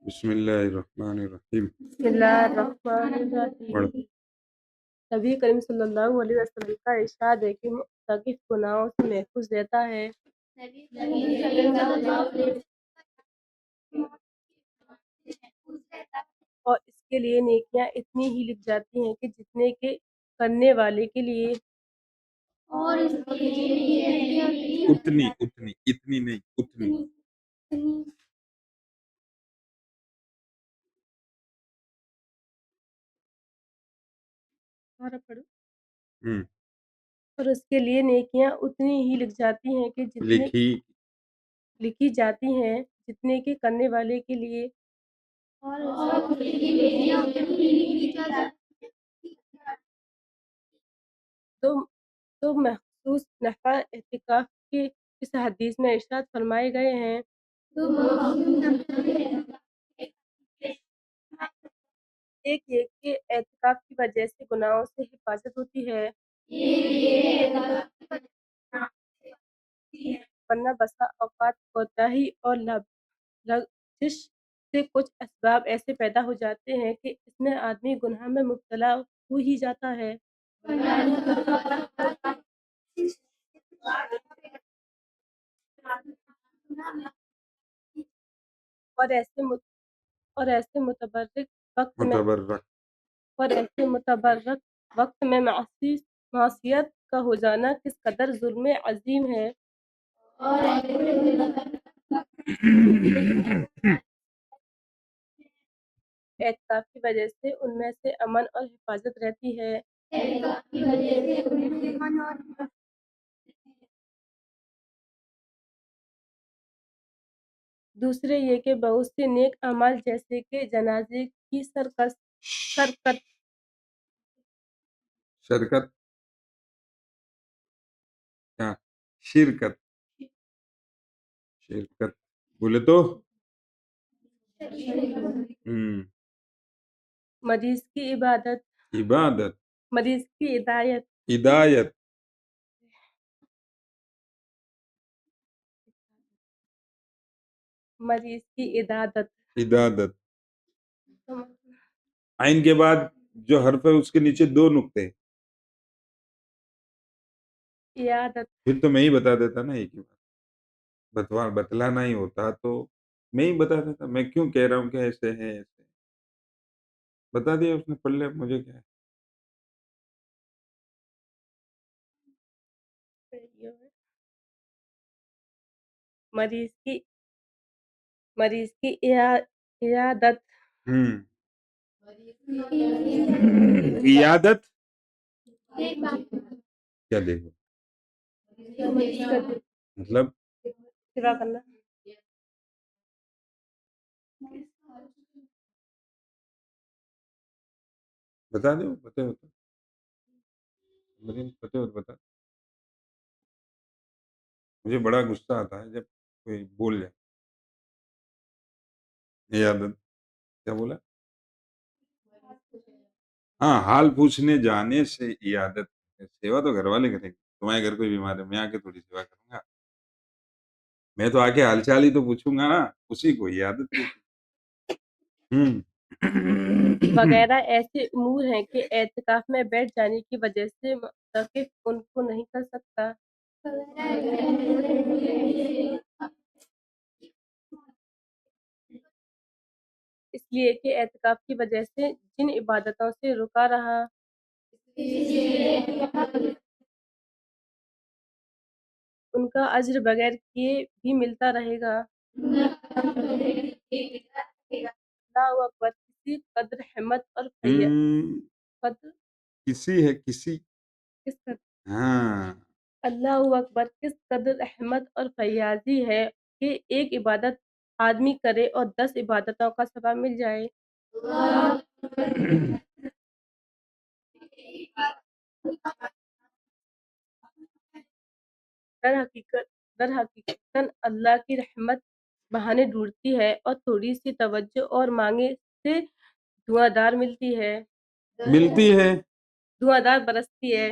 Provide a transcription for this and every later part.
بسم اللہ الرحمن الرحیم. بسم اللہ الرحمن الرحیم. پڑھ. نبی کریم صلی اللہ علیہ وسلم کا ارشاد ہے کہ معتکف گناہوں سے محفوظ رہتا ہے اور اس کے لیے نیکیاں اتنی ہی لکھ جاتی ہیں کہ جتنے کے کرنے والے کے لیے اتنی اتنی نہیں اتنی. ہم، اور اس کے لیے نیکیاں اتنی ہی لکھ جاتی ہیں کہ جتنے لکھی جاتی ہیں جتنے کے کرنے والے کے لیے تو مخصوص نفع اعتکاف کے اس حدیث میں ارشاد فرمائے گئے ہیں ایک یہ کہ اعتکاف کی وجہ سے گناہوں سے حفاظت ہوتی ہے ورنہ بسا اوقات کوتاہی اور لغزش سے کچھ اسباب ایسے پیدا ہو جاتے ہیں کہ اس میں آدمی گناہ میں مبتلا ہو ہی جاتا ہے اور ایسے متبرک وقت میں معصیت کا ہو جانا کس قدر ظلم عظیم ہے اعتکاف کی وجہ سے ان میں سے امن اور حفاظت رہتی ہے دوسرے یہ کہ بہت سے نیک اعمال جیسے کہ جنازے کی شرکت کیا شرکت بولے تو مریض کی عبادت عبادت مریض کی ہدایت ہدایت مریض کی عدادت عین کے بعد جو حرف ہے اس کے نیچے دو نقطے عیادت پھر تو میں ہی بتا دیتا نا ایک ہی بات بتلانا ہی ہوتا تو میں ہی بتا دیتا میں کیوں کہہ رہا ہوں کہ ایسے ہے ایسے بتا دیا اس نے پڑھ لیا مجھے کیا ہے مریض کی عیادت عیادت کیا دیکھو مطلب سوا کرنا بتا دو پتہ ہوتا پتہ ہوتا بتا مجھے بڑا غصہ آتا ہے جب کوئی بول جائے عیادت کیا بولا ہاں حال پوچھنے جانے سے عیادت سیوا تو گھر والے کریں گے تمہارے گھر کوئی بیمار ہے میں آ کے تھوڑی سیوا کروں گا میں تو آ کے حال چال ہی تو پوچھوں گا نا اسی کو عیادت وغیرہ ایسے امور ہیں کہ اعتکاف میں بیٹھ جانے کی وجہ سے معتکف ان کو نہیں کر سکتا اس لیے کہ اعتکاف کی وجہ سے جن عبادتوں سے رکا رہا ان کا اجر بغیر کیے بھی ملتا رہے گا اللہ اکبر کسی قدر حمد اور قدر کسی ہے کسی کس قدر ہاں اللہ اکبر کس قدر احمد اور فیاضی ہے کہ ایک عبادت آدمی کرے اور 10 عبادتوں کا ثواب مل جائے در حقیقت اللہ کی رحمت بہانے ڈھونڈتی ہے اور تھوڑی سی توجہ اور مانگے سے دھواں ملتی ہے دار برستی ہے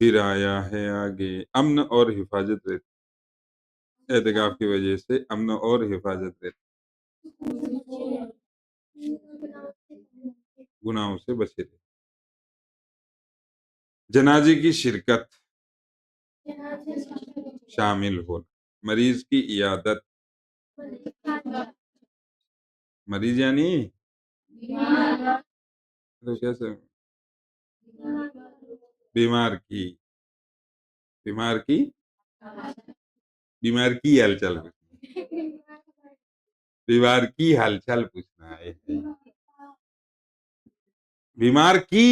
پھر آیا ہے آگے امن اور حفاظت رہتی، اعتکاف کی وجہ سے امن اور حفاظت رہتی، گناہوں سے بچے رہتے۔ جنازے کی شرکت شامل ہونا، مریض کی عیادت، مریض یعنی تو کیسے بیمار کی، بیمار کی، بیمار کی حال چال پوچھنا، بیمار کی حال چال پوچھنا ہے، بیمار کی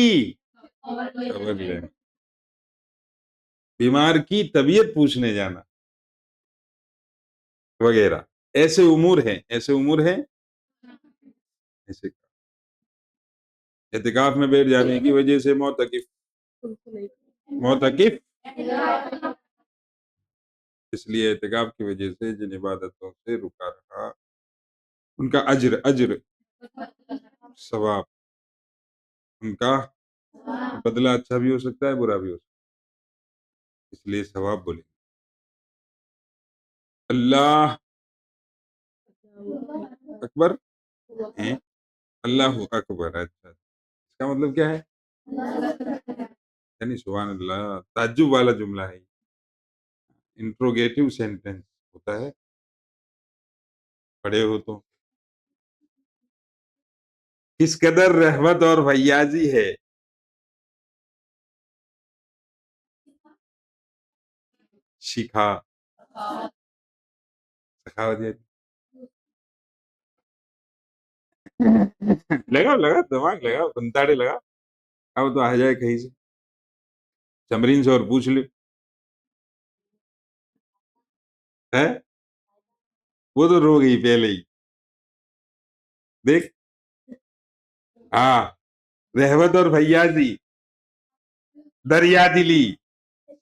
خبر لینا، بیمار کی طبیعت پوچھنے جانا وغیرہ، ایسے امور ہیں، ایسے امور ہیں، ایسے اعتکاف میں بیٹھ جانے کی وجہ سے معتکف اس لیے اعتکاف کی وجہ سے جن عبادتوں سے رکا رہا ان کا اجر ثواب، ان کا بدلہ اچھا بھی ہو سکتا ہے برا بھی ہو سکتا ہے، اس لیے ثواب بولے اللہ اکبر ہیں، اللہ اکبر، اچھا اس کا مطلب کیا ہے؟ یعنی سبحان اللہ، تعجب والا جملہ ہے، انٹروگیٹو سینٹینس ہوتا ہے، پڑھے ہو تو کس قدر رحمت اور فیاضی ہے، شکھا سخاوت لگاؤ لگا دماغ لگاؤ بنتاڑے لگا، اب تو آ جائے کہیں سے سمرین سے اور پوچھ لے ہے، وہ تو رو گئی پہلے ہی، دیکھ ہاں، رحمت اور فیاضی، دریا دلی،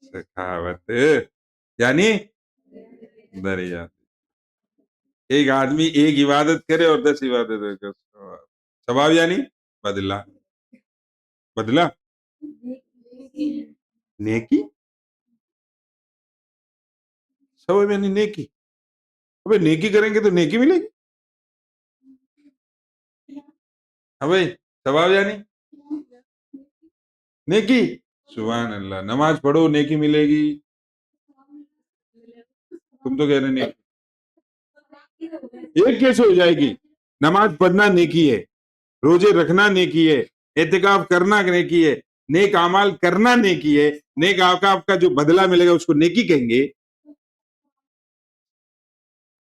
سخاوت یعنی دریا، ایک آدمی ایک عبادت کرے اور 10 عبادت کرے، ثواب یعنی بدلہ، بدلہ نیکی، ثواب یعنی نیکی، ابے نیکی کریں گے تو نیکی ملے گی، ابے ثواب یعنی نیکی، سبحان اللہ، نماز پڑھو نیکی ملے گی، تم تو کہہ رہے نیکی ایک کیسے ہو جائے گی؟ نماز پڑھنا نیکی ہے، روزے رکھنا نیکی ہے، اعتکاف کرنا نیکی ہے، نیک اعمال کرنا نیکی ہے، نیک اعمال کا جو بدلہ ملے گا اس کو نیکی کہیں گے،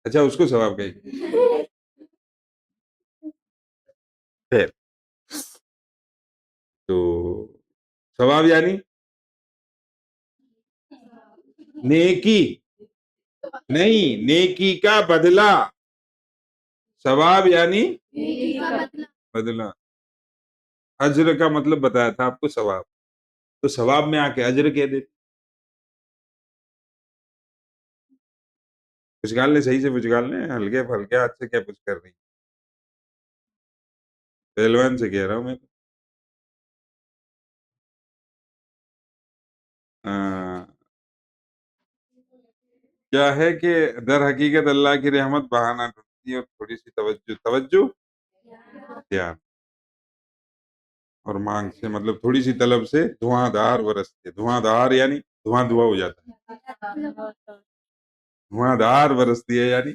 اچھا اس کو ثواب کہیں گے، خیر تو ثواب یعنی نیکی نہیں، نیکی کا بدلہ، ثواب یعنی بدلہ، اجر کا مطلب بتایا تھا آپ کو ثواب، تو ثواب میں آ کے اجر کہہ دیتے، پچکال لے صحیح سے پچکال لیں، ہلکے پھلکے ہاتھ سے کیا کچھ کر رہی پہلوان سے کہہ رہا ہوں میں تو کیا ہے کہ در حقیقت اللہ کی رحمت بہانہ ڈھونڈتی ہے اور تھوڑی سی توجہ دھیان اور مانگ سے مطلب تھوڑی سی طلب سے دھواں دھار برستی ہے، دھواں دھار یعنی دھواں دھواں ہو جاتا ہے، دھواں دھار برستی ہے یعنی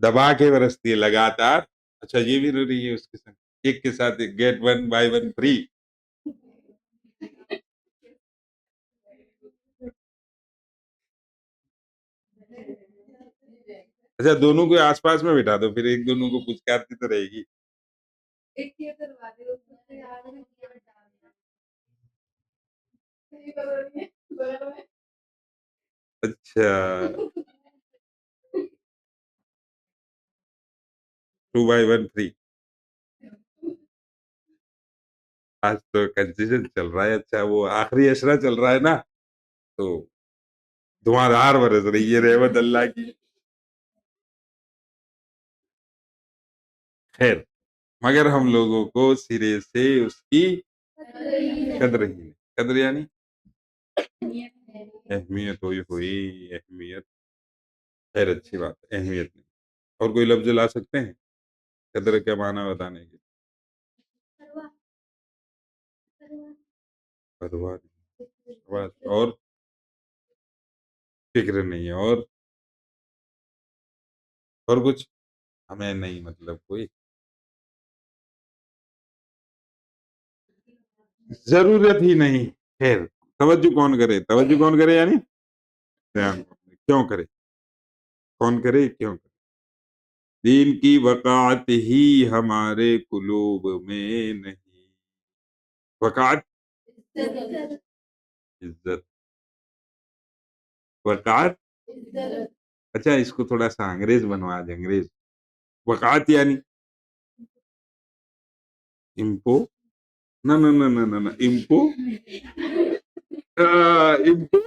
دبا کے برستی ہے لگاتار، اچھا یہ بھی رو رہی ہے اس کے ساتھ ایک کے ساتھ گیٹ 1 بائی 1 فری، اچھا دونوں کو آس پاس میں بٹھا دو پھر ایک دونوں کو پچکارتی تو رہے گی، اچھا 2 بائی 1 فری، آج تو کنسیشن چل رہا ہے، اچھا وہ آخری اشرا چل رہا ہے نا تو دھواں دھار برس رہی ہے رحمت اللہ کی، خیر مگر ہم لوگوں کو سرے سے اس کی قدر ہی نہیں. قدر یعنی اہمیت ہوئی اہمیت. خیر اچھی بات ہے، اہمیت نہیں. اور کوئی لفظ لا سکتے ہیں قدر کا معنی بتانے کے؟ پرواہ نہیں. بس. اور فکر نہیں ہے. اور کچھ ہمیں نہیں مطلب کوئی ضرورت ہی نہیں. خیر توجہ کون کرے یعنی دھیان کیوں کرے، کون کرے کیوں کرے. دین کی وقعت ہی ہمارے قلوب میں نہیں. وقعت عزت. وقعت اچھا اس کو تھوڑا سا انگریز بنوا دیں. انگریز وقعت یعنی امپو. نہ نہ نہ نہ نہ امپو. امپو.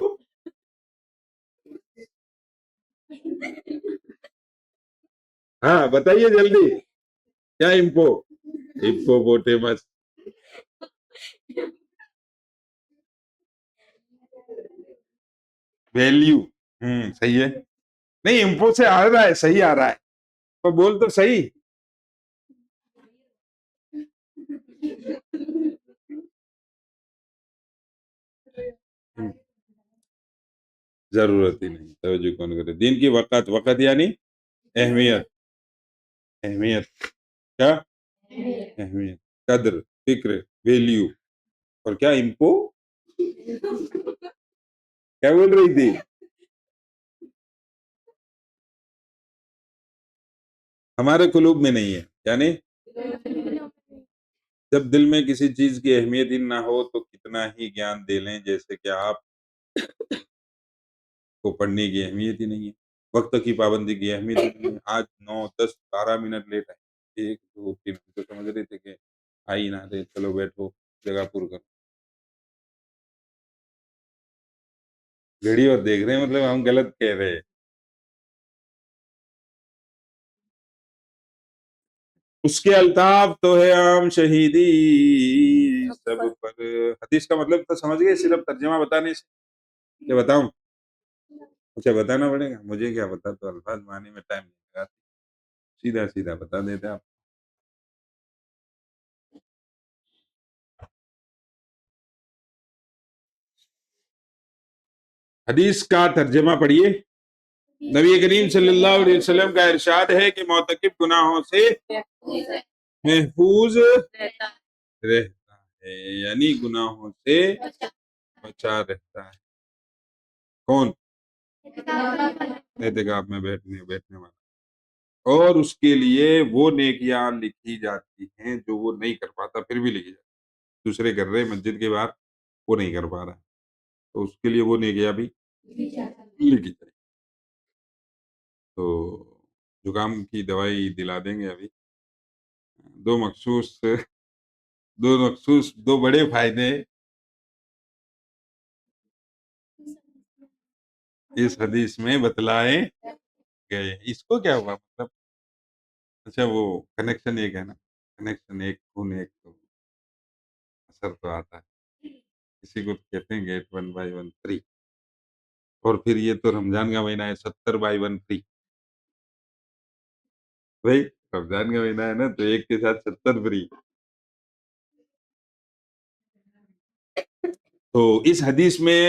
ہاں بتائیے جلدی کیا امپو. ہپوپوٹیمس. ویلیو. صحیح ہے. نہیں امپو سے آ رہا ہے، صحیح آ رہا ہے تو بول تو صحیح. ضرورت ہی نہیں. توجہ کون کرے. دین کی وقت. وقت یعنی اہمیت. اہمیت کیا؟ اہمیت. قدر، فکر، ویلیو. اور کیا امپو کیا بول رہی تھی؟ ہمارے قلوب میں نہیں ہے یعنی جب دل میں کسی چیز کی اہمیت ہی نہ ہو تو کتنا ہی گیان دے لیں. جیسے کہ آپ کو پڑھنے کی اہمیت ہی نہیں ہے، وقت کی پابندی کی اہمیت ہی نہیں ہے. آج 9 10 12 منٹ لیٹ آئے، 1 2 3 تو سمجھ رہے تھے کہ آئی نہ رہے، چلو بیٹھو جگہ پور کرو. ویڈیو دیکھ رہے ہیں مطلب ہم غلط کہہ رہے ہیں. اس کے الطاف تو ہے عام شہیدی سب پر. حدیث کا مطلب تو سمجھ گئے، صرف ترجمہ بتانے سے کیا بتاؤں؟ اچھا بتانا پڑے گا. مجھے کیا بتا، تو الفاظ معنی میں ٹائم نہیں لگا، سیدھا سیدھا بتا دیتے آپ. حدیث کا ترجمہ پڑھیے. نبی کریم صلی اللہ علیہ وسلم کا ارشاد ہے کہ مرتکب گناہوں سے محفوظ رہتا ہے، یعنی گناہوں سے بچا رہتا ہے. کون؟ اعتکاف میں بیٹھنے والا. اور اس کے لیے وہ نیکیاں لکھی جاتی ہیں جو وہ نہیں کر پاتا، پھر بھی لکھی جاتی. دوسرے کر رہے مسجد کے باہر، وہ نہیں کر پا رہا تو اس کے لیے وہ نیکیاں بھی لکھی جائے. تو زکام کی دوائی دلا دیں گے ابھی. دو بڑے فائدے اس حدیث میں بتلائے گئے. اس کو کیا ہوا مطلب؟ اچھا وہ کنیکشن ایک ہے نا، کنیکشن ایک خون ایک تو اثر تو آتا ہے. اسی کو کہتے ہیں گیٹ 1/1 3. اور پھر یہ تو رمضان کا مہینہ ہے، 70/1 3. بھائی رمضان کا مہینہ ہے نا تو ایک کے ساتھ 70 فری. تو اس حدیث میں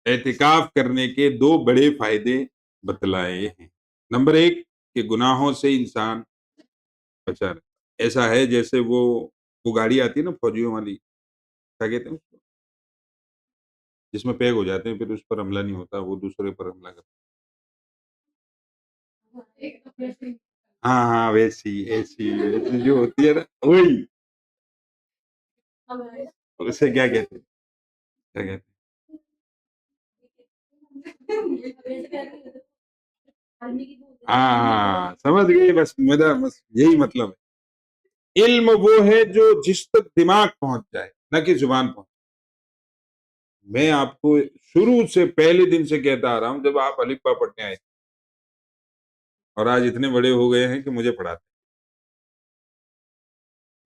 اعتکاف کرنے کے 2 بڑے فائدے بتلائے ہیں. نمبر 1 کہ گناہوں سے انسان بچا رہے. ایسا ہے جیسے وہ گاڑی آتی ہے نا فوجیوں والی، کیا کہتے ہیں اس کو، جس میں پیک ہو جاتے ہیں پھر اس پر حملہ نہیں ہوتا، وہ دوسرے پر حملہ کرتا. ہاں ہاں ویسی ایسی جو ہوتی ہے نا وہی. اسے کیا کہتے ہیں، کیا کہتے ہیں؟ ہاں سمجھ گئے. بس میرا بس یہی مطلب ہے. علم وہ ہے جو جس تک دماغ پہنچ جائے، نہ کہ زبان پہنچ. میں آپ کو شروع سے پہلے دن سے کہتا آ رہا ہوں جب آپ الف با پڑھنے آئے اور آج اتنے بڑے ہو گئے ہیں کہ مجھے پڑھاتے.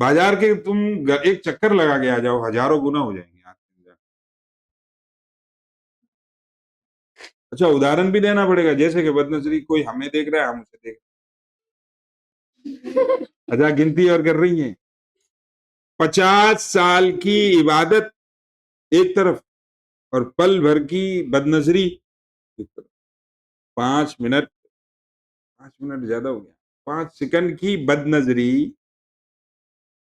بازار کے تم ایک چکر لگا کے آ جاؤ، ہزاروں گنا ہو جائیں گے آپ کے۔ اچھا ادھارن بھی دینا پڑے گا، جیسے کہ بد نظری کوئی ہمیں دیکھ رہا ہے، ہم اسے دیکھ رہے ہیں، اچھا گنتی اور کر رہی ہیں، 50 سال کی عبادت ایک طرف اور پل بھر کی بد نظری ایک طرف، 5 منٹ زیادہ ہو گیا، 5 سیکنڈ کی بد نظری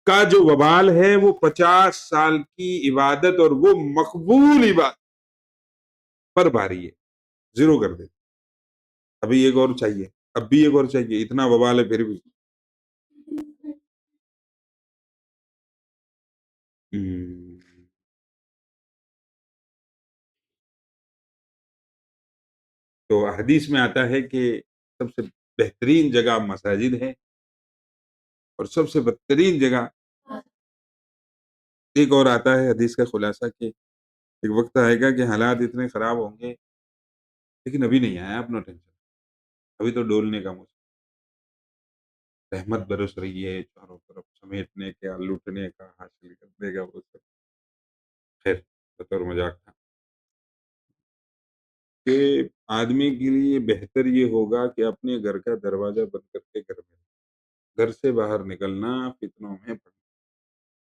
کا جو وبال ہے وہ 50 سال کی عبادت اور وہ مقبول عبادت پر بھاری ہے، زیرو کر دے۔ ابھی ایک اور چاہیے، اب بھی ایک اور چاہیے، اتنا وبال ہے پھر بھی۔ تو حدیث میں آتا ہے کہ سب سے بہترین جگہ مساجد ہے اور سب سے بدترین جگہ، ایک اور آتا ہے حدیث کا خلاصہ کہ ایک وقت آئے گا کہ حالات اتنے خراب ہوں گے، لیکن ابھی نہیں آیا، اپنا ٹینشن، ابھی تو ڈولنے کا موسم، رحمت برس رہی ہے چاروں طرف، سمیٹنے کا، لوٹنے کا، حاصل کرنے کا، وہ سب خیر بطور مذاق تھا کہ آدمی کے لیے بہتر یہ ہوگا کہ اپنے گھر کا دروازہ بند کر کے گھر میں، گھر سے باہر نکلنا فتنوں میں پڑنا۔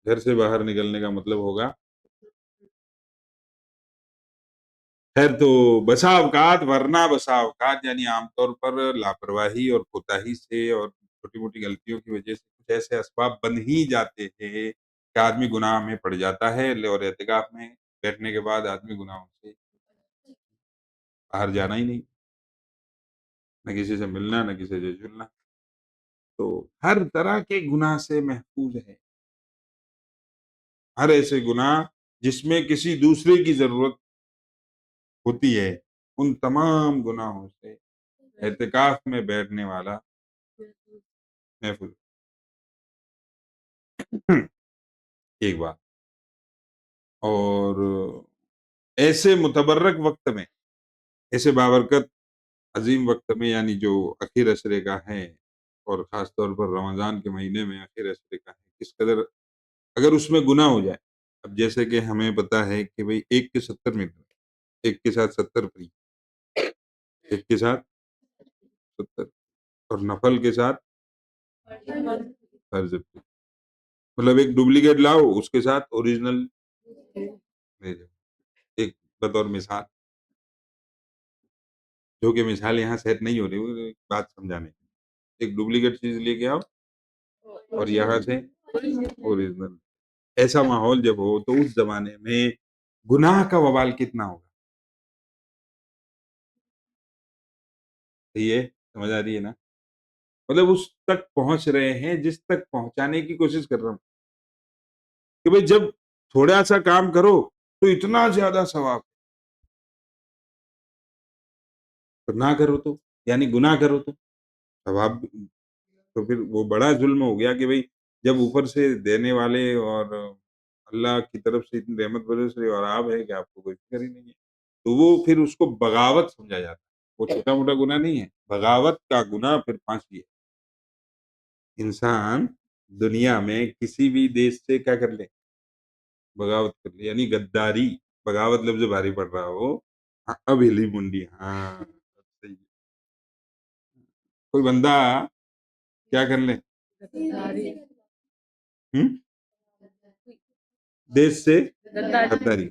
گھر سے باہر نکلنے کا مطلب ہوگا، خیر تو بسا اوقات، ورنہ بسا اوقات یعنی عام طور پر لاپرواہی اور کوتاہی سے اور چھوٹی موٹی غلطیوں کی وجہ سے کچھ ایسے اسباب بن ہی جاتے ہیں کہ آدمی گناہ میں پڑ جاتا ہے، اور اعتکاف میں بیٹھنے کے بعد آدمی گناہوں سے باہر جانا ہی نہیں، نہ کسی سے ملنا، نہ کسی سے جلنا، تو ہر طرح کے گناہ سے محفوظ ہے، ہر ایسے گناہ جس میں کسی دوسرے کی ضرورت ہوتی ہے، ان تمام گناہوں سے اعتکاف میں بیٹھنے والا محفوظ۔ ایک بات اور ایسے متبرک وقت میں، ایسے بابرکت عظیم وقت میں، یعنی جو اخیر عشرے کا ہے اور خاص طور پر رمضان کے مہینے میں اخیر عشرے کا ہے، کس قدر اگر اس میں گناہ ہو جائے، اب جیسے کہ ہمیں پتا ہے کہ بھئی 1 کے 70 ملتے، ایک کے ساتھ 70 فری، ایک کے ساتھ 70 اور نفل کے ساتھ فرض فری، مطلب ایک ڈپلیکیٹ لاؤ، اس کے ساتھ اوریجنل لے جاؤ۔ ایک بطور مثال، جو کہ مثال یہاں سیٹ نہیں ہو رہی، وہ ایک بات سمجھانے کی، ایک ڈپلیکیٹ چیز لے کے آؤ اور یہاں سے اوریجنل۔ ایسا ماحول جب ہو تو اس زمانے میں گناہ کا وبال کتنا ہوگا، یہ سمجھ آ رہی ہے نا؟ مطلب اس تک پہنچ رہے ہیں جس تک پہنچانے کی کوشش کر رہا ہوں کہ بھئی جب تھوڑا سا کام کرو تو اتنا زیادہ ثواب، نہ کرو تو یعنی گناہ کرو تو ثواب، تو پھر وہ بڑا ظلم ہو گیا کہ بھئی جب اوپر سے دینے والے اور اللہ کی طرف سے اتنی رحمت برس رہی اور آپ ہے کہ آپ کو کوئی فکر ہی نہیں ہے، تو وہ پھر اس کو بغاوت سمجھا جاتا ہے، وہ چھوٹا موٹا گناہ نہیں ہے، بغاوت کا گناہ پھر پھانسی ہے۔ انسان دنیا میں کسی بھی دیش سے کیا کر لے، بغاوت کر لے، یعنی غداری، بغاوت لفظ بھاری پڑ رہا ہو، اب ہلی منڈی، ہاں صحیح ہے۔ کوئی بندہ کیا کر لے، دیش سے غداری،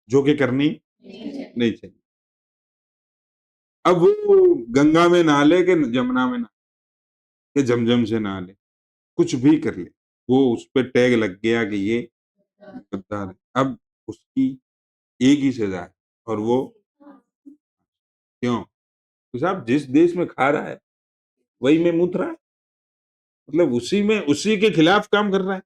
جو کہ کرنی نہیں چاہیے۔ اب وہ گنگا میں نہا لے کہ جمنا میں نہا لے کہ جمجم سے نہا لے، کچھ بھی کر لے، وہ اس پہ ٹیگ لگ گیا کہ یہ غدار ہے، اب اس کی ایک ہی سزا ہے، اور وہ کیوں کہ صاحب جس دیش میں کھا رہا ہے وہی میں مت رہا ہے، مطلب اسی میں اسی کے خلاف کام کر رہا ہے،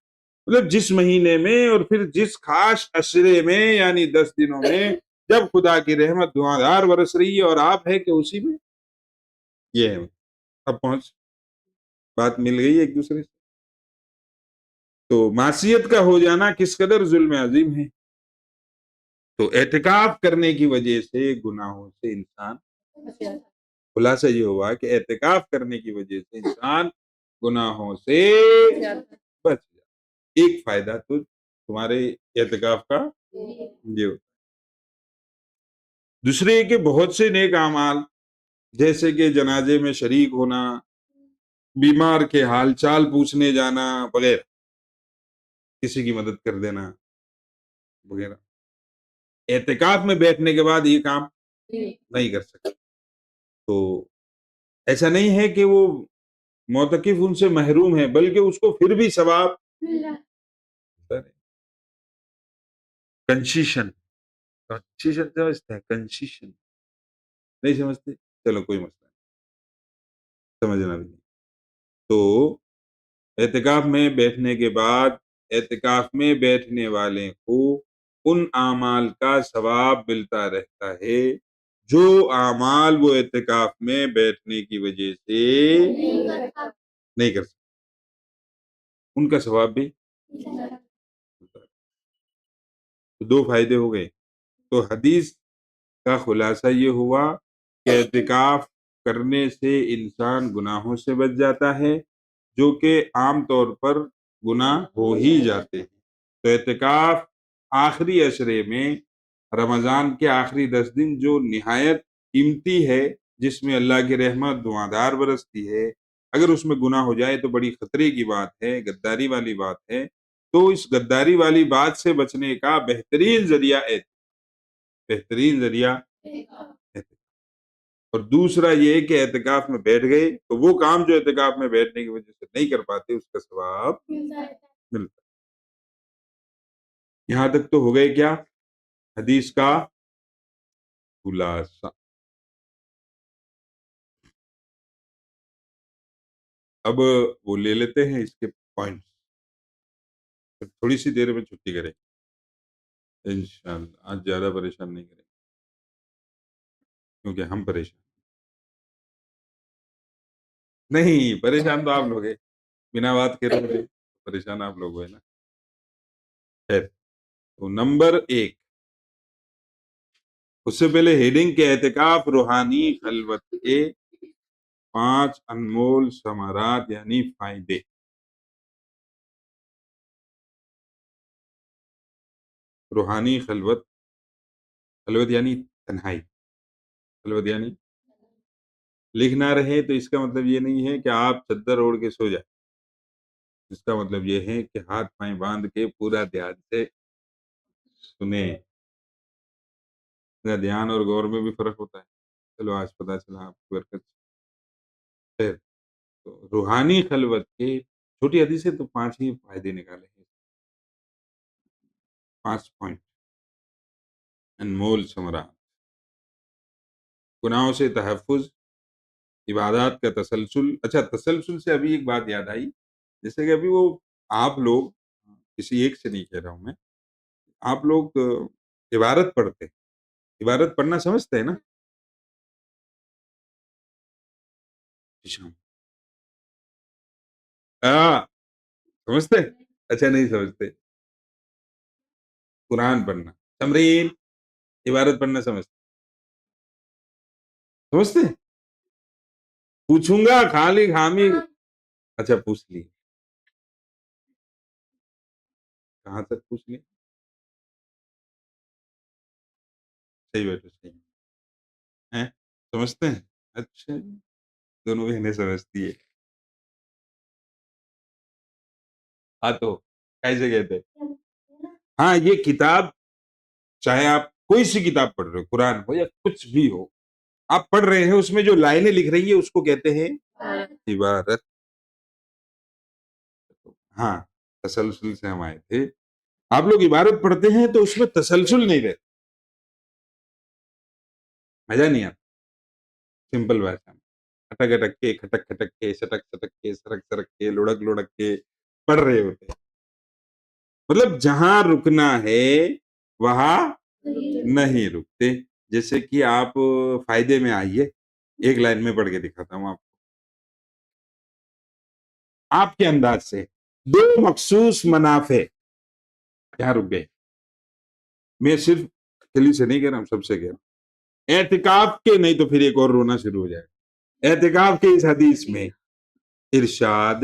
مطلب جس مہینے میں اور پھر جس خاص عشرے میں یعنی 10 دنوں میں جب خدا کی رحمت دھواں برس رہی ہے اور آپ ہے کہ اسی میں، یہ ہے اب پہنچ بات مل گئی ایک دوسرے سے۔ تو معصیت کا ہو جانا کس قدر ظلم عظیم ہے، تو اعتکاف کرنے کی وجہ سے گناہوں سے انسان، خلاصہ یہ ہوا کہ اعتکاف کرنے کی وجہ سے انسان گناہوں سے بچ جائے. ایک فائدہ تو تمہارے اعتکاف کا یہ ہوتا ہے. دوسرے یہ کہ بہت سے نیک اعمال جیسے کہ جنازے میں شریک ہونا، بیمار کے حال چال پوچھنے جانا وغیرہ، کسی کی مدد کر دینا وغیرہ، اعتکاف میں بیٹھنے کے بعد یہ کام نہیں کر سکتے. تو ایسا نہیں ہے کہ وہ معتکف ان سے محروم ہے، بلکہ اس کو پھر بھی ثواب کنسیشن کنسیشن سمجھتے ہیں؟ کنسیشن نہیں سمجھتے؟ چلو کوئی مسئلہ نہیں، سمجھنا بھی نہیں. تو اعتکاف میں بیٹھنے کے بعد اعتکاف میں بیٹھنے والے کو ان اعمال کا ثواب ملتا رہتا ہے جو اعمال وہ اعتکاف میں بیٹھنے کی وجہ سے نہیں کر سکتے، ان کا ثواب بھی ملتا ہے. تو دو فائدے ہو گئے. تو حدیث کا خلاصہ یہ ہوا کہ اعتکاف کرنے سے انسان گناہوں سے بچ جاتا ہے جو کہ عام طور پر گناہ ہو ہی جاتے ہیں. تو اعتکاف آخری عشرے میں رمضان کے آخری 10 دن جو نہایت قیمتی ہے، جس میں اللہ کی رحمت دعادار برستی ہے، اگر اس میں گناہ ہو جائے تو بڑی خطرے کی بات ہے، غداری والی بات ہے. تو اس غداری والی بات سے بچنے کا بہترین ذریعہ اعتکاف. اور دوسرا یہ کہ اعتکاف میں بیٹھ گئے تو وہ کام جو اعتکاف میں بیٹھنے کی وجہ سے نہیں کر پاتے اس کا ثواب ملتا. یہاں تک تو ہو گئے کیا حدیث کا خلاصہ. اب وہ لے لیتے ہیں اس کے پوائنٹس. تھوڑی سی دیر میں چھٹی کریں انشاءاللہ. آج زیادہ پریشان نہیں کریں کیونکہ ہم پریشان نہیں. پریشان تو آپ لوگ ہیں، بنا بات کے رہے پریشان آپ لوگ ہیں نا. خیر، تو نمبر 1، اس سے پہلے ہیڈنگ کے اعتکاف روحانی خلوت کے 5 انمول ثمرات یعنی فائدے. روحانی خلوت، خلوت یعنی تنہائی، خلوت یعنی لکھنا رہے تو اس کا مطلب یہ نہیں ہے کہ آپ چادر اوڑھ کے سو جائیں. اس کا مطلب یہ ہے کہ ہاتھ پائیں باندھ کے پورا دھیان سے سنیں. دھیان اور غور میں بھی فرق ہوتا ہے. چلو آج پتہ چلا آپ کو برکت. خیر، تو روحانی خلوت کے چھوٹی حدیث سے تو 5 ہی فائدے نکالے ہیں، 5 پوائنٹ انمول ثمرات. گناہوں سے تحفظ، عبادات کا تسلسل. اچھا، تسلسل سے ابھی ایک بات یاد آئی. جیسے کہ ابھی وہ آپ لوگ، کسی ایک سے نہیں کہہ رہا ہوں میں، آپ لوگ عبارت پڑھتے ہیں، عبارت پڑھنا سمجھتے ہیں نا؟ ہاں سمجھتے ہیں؟ اچھا نہیں سمجھتے. قرآن پڑھنا تمرین، عبارت پڑھنا سمجھتے ہیں؟ پوچھوں گا خالی خامی. اچھا پوچھ لی، کہاں تک پوچھ لی؟ صحیح بیٹھو صحیح ہیں، سمجھتے ہیں؟ اچھا جی، دونوں بہنیں سمجھتی ہے. ہاں تو کیسے کہتے؟ ہاں یہ کتاب، چاہے آپ کوئی سی کتاب پڑھ رہے ہو، قرآن ہو یا کچھ بھی ہو، آپ پڑھ رہے ہیں، اس میں جو لائنیں لکھ رہی ہے اس کو کہتے ہیں عبارت. ہاں تسلسل سے ہم آئے تھے. آپ لوگ عبارت پڑھتے ہیں تو اس میں تسلسل نہیں رہتا، مزہ نہیں آتا. سمپل بات ہے، کھٹک اٹک کے، کھٹک کھٹک کے، سٹک سٹک کے، سرک سرک کے، لڑک لڑک کے پڑھ رہے ہوتے ہیں. مطلب جہاں رکنا ہے وہاں نہیں رکتے. جیسے کہ آپ فائدے میں آئیے، ایک لائن میں پڑھ کے دکھاتا ہوں آپ کے انداز سے. 2 مخصوص منافع. کیا رک گئے؟ میں صرف کلی سے نہیں کہہ رہا ہوں، سب سے کہہ رہا ہوں. اعتکاف کے نہیں تو پھر ایک اور رونا شروع ہو جائے. اعتکاف کے اس حدیث میں ارشاد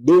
2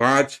5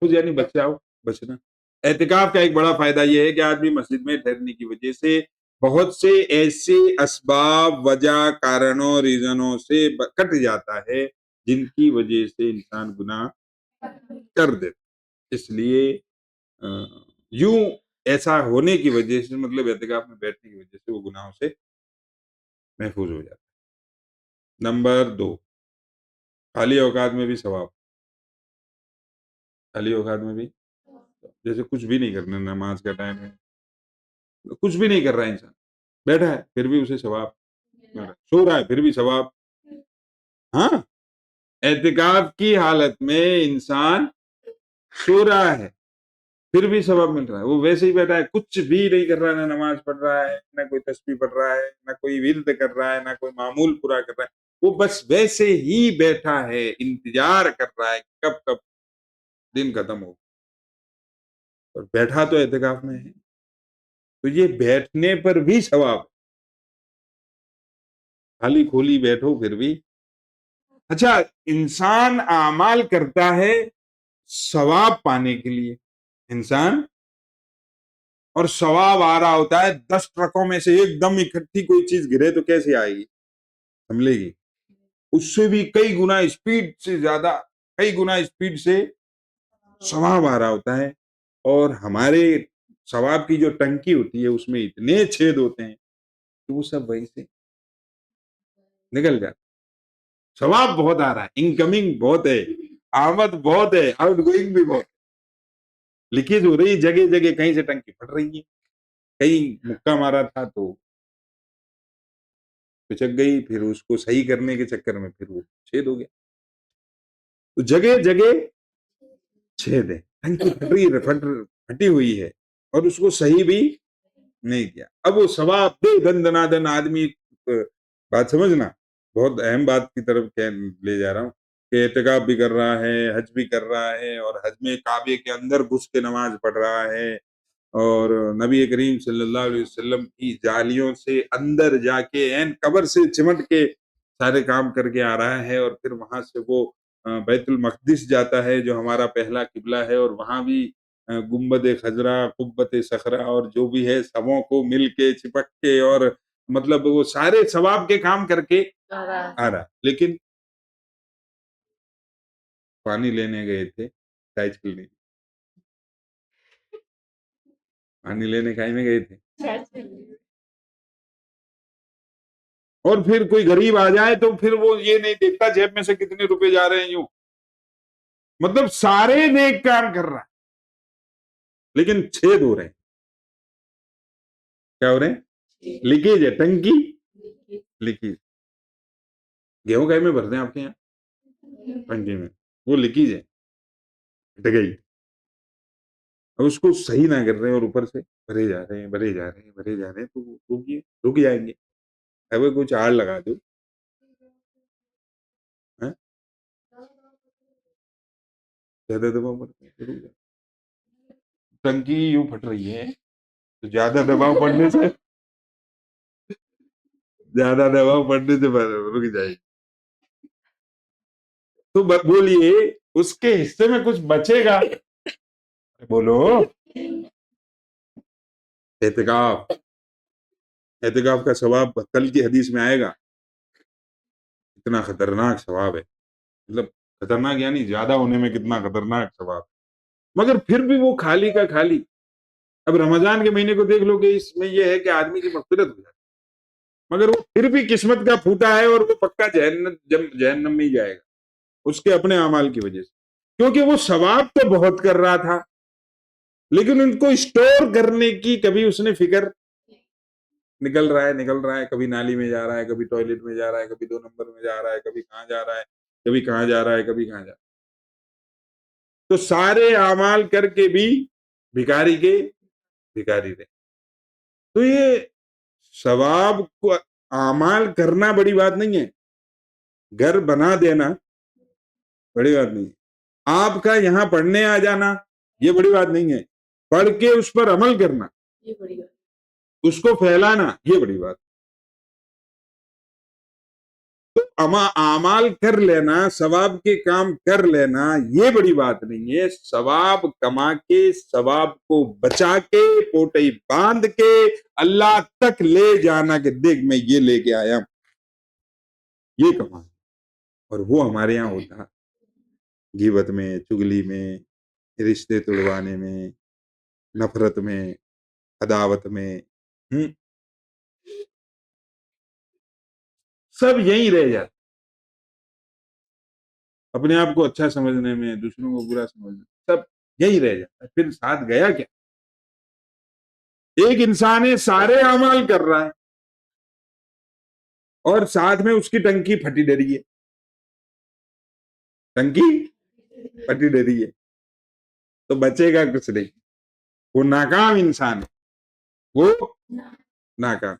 تحفظ یعنی بچاؤ، بچنا۔ اعتکاف کا ایک بڑا فائدہ یہ ہے کہ آدمی مسجد میں ٹھہرنے کی وجہ سے بہت سے ایسے اسباب، وجہ، کارنوں، ریزنوں سے کٹ جاتا ہے جن کی وجہ سے انسان گناہ کر دیتا۔ اس لیے یوں ایسا ہونے کی وجہ سے، مطلب اعتکاف میں بیٹھنے کی وجہ سے وہ گناہوں سے محفوظ ہو جاتا ہے۔ نمبر 2، خالی اوقات میں بھی ثواب۔ خالی اوقات میں بھی، جیسے کچھ بھی نہیں کرنا، نماز کا ٹائم ہے، کچھ بھی نہیں کر رہا ہے انسان، بیٹھا ہے پھر بھی اسے ثواب مل رہا ہے، سو رہا ہے پھر بھی ثواب۔ ہاں، اعتکاف کی حالت میں انسان سو رہا ہے پھر بھی ثواب مل رہا ہے، وہ ویسے ہی بیٹھا ہے، کچھ بھی نہیں کر رہا ہے، نہ نماز پڑھ رہا ہے، نہ کوئی تسبیح پڑھ رہا ہے، نہ کوئی ورد کر رہا ہے، نہ کوئی معمول پورا کر رہا ہے، وہ بس ویسے ہی بیٹھا ہے، انتظار کر رہا ہے کب کب دن ختم ہو، اور بیٹھا تو اعتکاف میں ہے، تو یہ بیٹھنے پر بھی ثواب، خالی کھولی بیٹھو پھر بھی۔ اچھا، انسان اعمال کرتا ہے ثواب پانے کے لیے، انسان، اور ثواب آ رہا ہوتا ہے 10 ٹرکوں میں سے ایک دم اکٹھی کوئی چیز گرے تو کیسے آئے گی؟ سمجھے گی؟ اس سے بھی کئی گنا اسپیڈ سے زیادہ، کئی گنا اسپیڈ سے ثواب آ رہا ہوتا ہے، اور ہمارے ثواب کی جو ٹنکی ہوتی ہے اس میں اتنے چھید ہوتے ہیں کہ وہ سب وہیں سے نکل جاتا۔ ثواب بہت آ رہا ہے، انکمنگ بہت ہے، آمد بہت ہے، آؤٹ گوئنگ بھی بہت، لیکیج ہو رہی جگہ جگہ، کہیں سے ٹنکی پھٹ رہی ہے، کہیں مکہ مارا تھا تو پچک گئی، پھر اس کو صحیح کرنے کے چکر میں پھر وہ چھید ہو گیا، تو جگہ جگہ چھید ہے، ٹنکی پھٹ رہی ہے، پھٹی ہوئی ہے، اور اس کو صحیح بھی نہیں کیا۔ اب وہ ثواب دے دن دنادن آدمی، بات سمجھنا، بہت اہم بات کی طرف لے جا رہا ہوں، کہ اعتکاف بھی کر رہا ہے، حج بھی کر رہا ہے، اور حج میں کعبے کے اندر گھس کے نماز پڑھ رہا ہے، اور نبی کریم صلی اللہ علیہ وسلم کی جالیوں سے اندر جا کے عین قبر سے چمٹ کے سارے کام کر کے آ رہا ہے، اور پھر وہاں سے وہ بیت المقدس جاتا ہے جو ہمارا پہلا قبلہ ہے، اور وہاں بھی گنبد خضرا، قبۃ صخرا، اور جو بھی ہے سبوں کو مل کے چپک کے، اور مطلب وہ سارے ثواب کے کام کر کے آ رہا، لیکن پانی لینے گئے تھے، سائیکل نہیں، پانی لینے کہیں میں گئے تھے، اور پھر کوئی غریب آ جائے تو پھر وہ یہ نہیں دیکھتا جیب میں سے کتنے روپے جا رہے ہیں، یوں مطلب سارے نیک کام کر رہا ہے، لیکن چھید ہو رہے ہیں، کیا ہو رہے ہیں؟ لیکیج ہے، ٹنکی لیکیج۔ گیہوں کہیں میں بھرتے ہیں آپ کے یہاں ٹنکی میں، وہ لیکیج ہے، ہٹ گئی، اب اس کو صحیح نہ کر رہے ہیں، اور اوپر سے بھرے جا رہے ہیں، بھرے جا رہے ہیں، بھرے جا رہے ہیں، تو رک جائیں گے، اب کچھ آڑ لگا دو، ہاں؟ زیادہ دباؤ پڑتا ہے، رک جائیں، ٹنکی یوں پھٹ رہی ہے تو زیادہ دباؤ پڑنے سے، زیادہ دباؤ پڑنے سے رک جائے گی، تو بولیے اس کے حصے میں کچھ بچے گا؟ بولو، اعتکاف، اعتکاف کا ثواب کل کی حدیث میں آئے گا، اتنا خطرناک ثواب ہے، مطلب خطرناک یعنی زیادہ ہونے میں کتنا خطرناک ثواب، مگر پھر بھی وہ خالی کا خالی۔ اب رمضان کے مہینے کو دیکھ لو کہ اس میں یہ ہے کہ آدمی کی مغفرت ہو جاتی، مگر وہ پھر بھی قسمت کا پھوٹا ہے، اور وہ پکا جہنم میں ہی جائے گا اس کے اپنے اعمال کی وجہ سے، کیونکہ وہ ثواب تو بہت کر رہا تھا، لیکن ان کو اسٹور کرنے کی کبھی اس نے فکر، نکل رہا ہے، کبھی نالی میں جا رہا ہے، کبھی ٹوائلٹ میں جا رہا ہے، کبھی 2 نمبر میں جا رہا ہے، کبھی کہاں جا رہا ہے، کبھی کہاں جا رہا ہے، کبھی کہاں جا رہا ہے، تو سارے اعمال کر کے بھی بھکاری کے بھکاری رہے۔ تو یہ ثواب کو اعمال کرنا بڑی بات نہیں ہے، گھر بنا دینا بڑی بات نہیں ہے، آپ کا یہاں پڑھنے آ جانا یہ بڑی بات نہیں ہے، پڑھ کے اس پر عمل کرنا، یہ بڑی بات، اس کو پھیلانا یہ بڑی بات۔ تو اعمال کر لینا، ثواب کے کام کر لینا، یہ بڑی بات نہیں ہے. ثواب کما کے، ثواب کو بچا کے، پوٹئی باندھ کے اللہ تک لے جانا کہ دیکھ میں یہ لے کے آیا، یہ کما. اور وہ ہمارے یہاں ہوتا غیبت میں، چگلی میں، رشتے توڑوانے میں، نفرت میں، عداوت میں، سب یہی رہ جاتا. اپنے آپ کو اچھا سمجھنے میں، دوسروں کو برا سمجھنے میں، سب یہی رہ جاتا ہے. پھر ساتھ گیا کیا؟ ایک انسان ہے سارے اعمال کر رہا ہے اور ساتھ میں اس کی ٹنکی پھٹی ڈری ہے، ٹنکی پھٹی ڈری ہے، تو بچے گا کچھ نہیں. وہ ناکام انسان ہے، وہ ناکام.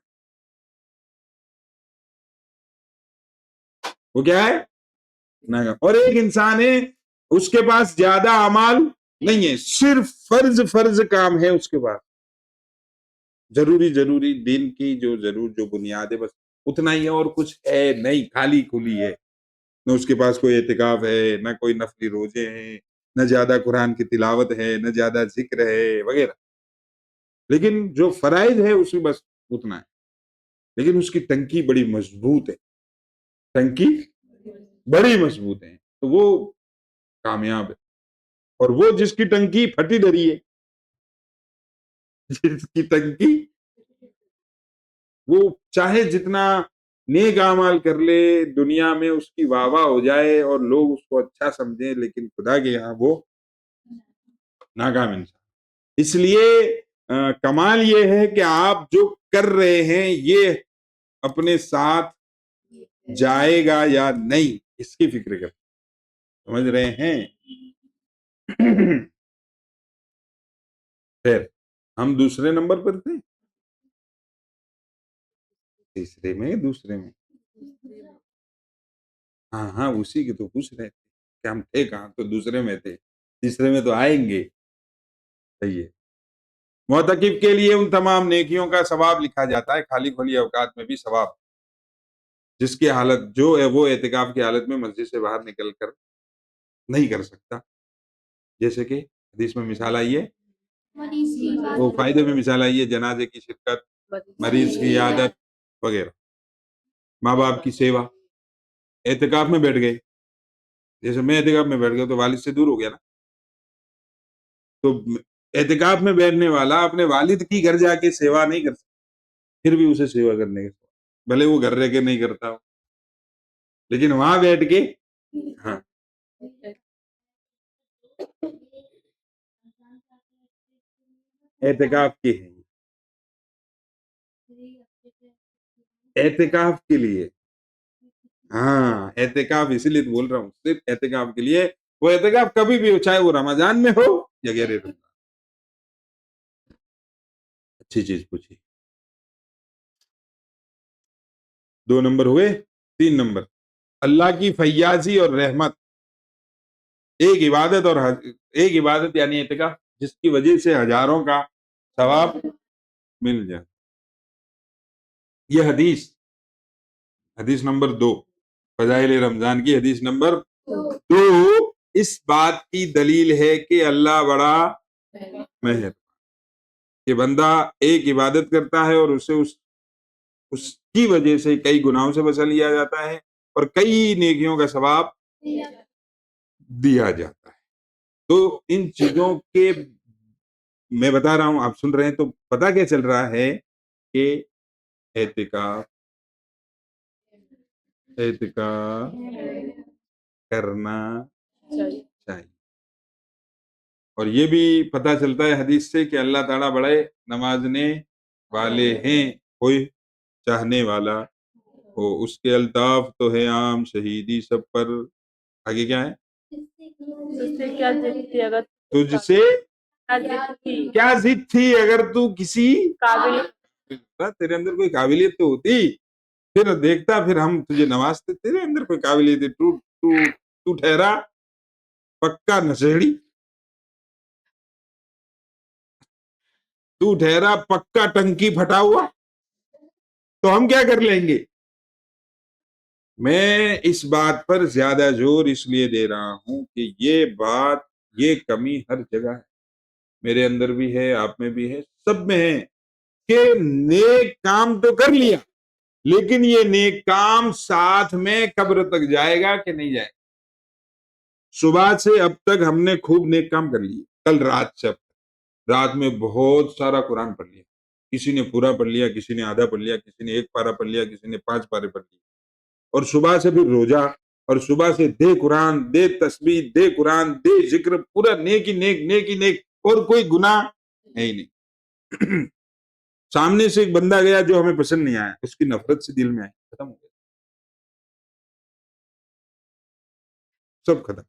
وہ کیا ہے؟ ناکام. اور ایک انسان ہے اس کے پاس زیادہ اعمال نہیں ہے، صرف فرض کام ہے اس کے پاس، ضروری دین کی جو بنیاد ہے بس اتنا ہی ہے، اور کچھ ہے نہیں، خالی کھلی ہے. نہ اس کے پاس کوئی اعتکاف ہے، نہ کوئی نفلی روزے ہیں، نہ زیادہ قرآن کی تلاوت ہے، نہ زیادہ ذکر ہے وغیرہ. لیکن جو فرائض ہے اس میں بس اتنا ہے، لیکن اس کی ٹنکی بڑی مضبوط ہے، ٹنکی بڑی مضبوط ہے، تو وہ کامیاب ہے. اور وہ جس کی ٹنکی پھٹی ڈری ہے، جس کی ٹنکی، وہ چاہے جتنا نیک اعمال کر لے، دنیا میں اس کی واہ واہ ہو جائے اور لوگ اس کو اچھا سمجھیں، لیکن خدا کے یہاں وہ ناکام انسان. اس لیے کمال یہ ہے کہ آپ جو کر رہے ہیں یہ اپنے ساتھ جائے گا یا نہیں، اس کی فکر کر. سمجھ رہے ہیں؟ پھر ہم دوسرے نمبر پر تھے، تیسرے میں، دوسرے میں. ہاں اسی کی تو پوچھ رہے تھے کہ ہم تھے کہاں، تو دوسرے میں تھے، تیسرے میں تو آئیں گے. صحیح ہے. معتکف کے لیے ان تمام نیکیوں کا ثواب لکھا جاتا ہے، خالی کھلی اوقات میں بھی ثواب، جس کی حالت جو ہے وہ اعتکاف کی حالت میں مسجد سے باہر نکل کر نہیں کر سکتا. جیسے کہ حدیث میں مثال آئی ہے، وہ فائدے میں مثال آئی ہے، جنازے کی شرکت، مریض کی عیادت وغیرہ، ماں باپ کی سیوا. اعتکاف میں بیٹھ گئے، جیسے میں اعتکاف میں بیٹھ گیا تو والد سے دور ہو گیا نا، تو اعتکاف میں بیٹھنے والا اپنے والد کی گھر جا کے سیوا نہیں کر سکتا، پھر بھی اسے سیوا کرنے کا، بھلے وہ گھر رہ کے نہیں کرتا ہو، لیکن وہاں بیٹھ کے. ہاں اعتکاف کی ہے، اعتکاف کے لیے. ہاں اعتکاف اسی لیے بول رہا ہوں، صرف اعتکاف کے لیے. وہ اعتکاف کبھی بھی ہو، چاہے وہ رمضان میں ہو یا غیر رمضان. اچھی چیز پوچھی. 2 نمبر ہوئے. 3 نمبر، اللہ کی فیاضی اور رحمت. ایک عبادت یعنی اعتکاف جس کی وجہ سے ہزاروں کا ثواب مل جائے. یہ حدیث نمبر 2، فضائل رمضان کی حدیث نمبر 2 اس بات کی دلیل ہے کہ اللہ بڑا مہر، کہ بندہ ایک عبادت کرتا ہے اور اسے اس کی وجہ سے کئی گناہوں سے بچا لیا جاتا ہے اور کئی نیکیوں کا ثواب دیا جاتا ہے. تو ان چیزوں کے میں بتا رہا ہوں، آپ سن رہے ہیں تو پتہ کیا چل رہا ہے کہ اعتکاف کرنا چاہیے. اور یہ بھی پتہ چلتا ہے حدیث سے کہ اللہ تعالیٰ بڑے نوازنے والے ہیں، کوئی چاہنے والا ہو اس کے الطاف تو ہے عام شہیدی سب پر. آگے کیا ہے؟ تجھ سے کیا ضد تھی اگر تو کسی تیرے اندر کوئی قابلیت تو ہوتی، پھر دیکھتا، پھر ہم تجھے نوازتے. تیرے اندر کوئی قابلیت ہے، تو ٹھہرا پکا نشیڑی، تو ٹھہرا پکا ٹنکی پھٹا ہوا، تو ہم کیا کر لیں گے؟ میں اس بات پر زیادہ زور اس لیے دے رہا ہوں کہ یہ کمی ہر جگہ ہے، میرے اندر بھی ہے، آپ میں بھی ہے، سب میں ہے، کہ نیک کام تو کر لیا لیکن یہ نیک کام ساتھ میں قبر تک جائے گا کہ نہیں جائے گا؟ صبح سے اب تک ہم نے خوب نیک کام کر لیے، کل رات سے اب تک رات میں بہت سارا قرآن پڑھ لیا، کسی نے پورا پڑھ لیا، کسی نے آدھا پڑھ لیا، کسی نے 1 پارہ پڑھ لیا، کسی نے 5 پارے پڑھ لیے، اور صبح سے پھر روزہ، اور صبح سے دے قرآن، دے تسبیح، دے قرآن، دے ذکر، پورا نیک ہی نیک، نیک ہی نیک، اور کوئی گناہ ہے ہی نہیں۔ سامنے سے ایک بندہ گیا جو ہمیں پسند نہیں آیا، اس کی نفرت سے دل میں آئی، ختم ہو گیا، سب ختم،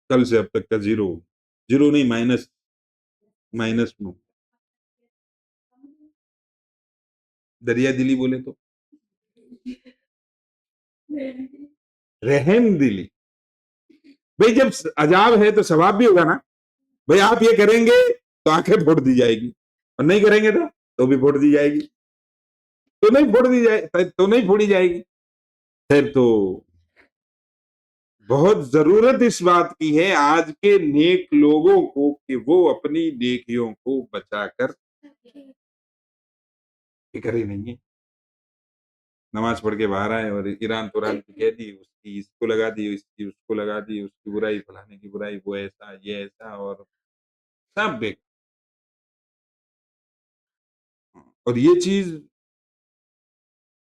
کل سے اب تک کا زیرو، زیرو نہیں، مائنس، مائنس میں، دریا دلی بولے تو رحم دلی، بھئی جب عذاب ہے تو ثواب بھی ہوگا نا، بھئی آپ یہ کریں گے تو آنکھیں پھوڑ دی جائے گی، اور نہیں کریں گے تو بھی پھوڑ دی جائے گی، تو نہیں پھوڑی جائے گی، پھر تو بہت ضرورت اس بات کی ہے آج کے نیک لوگوں کو کہ وہ اپنی نیکیوں کو بچا کر فکر ہی نہیں ہے، نماز پڑھ کے باہر آئے اور ایران قرآن کی کہہ دی، اس کی اس کو لگا دی، اس کی اس کو لگا دی، اس کی برائی فلانے کی برائی، وہ ایسا یہ ایسا، اور سب دیکھ، اور یہ چیز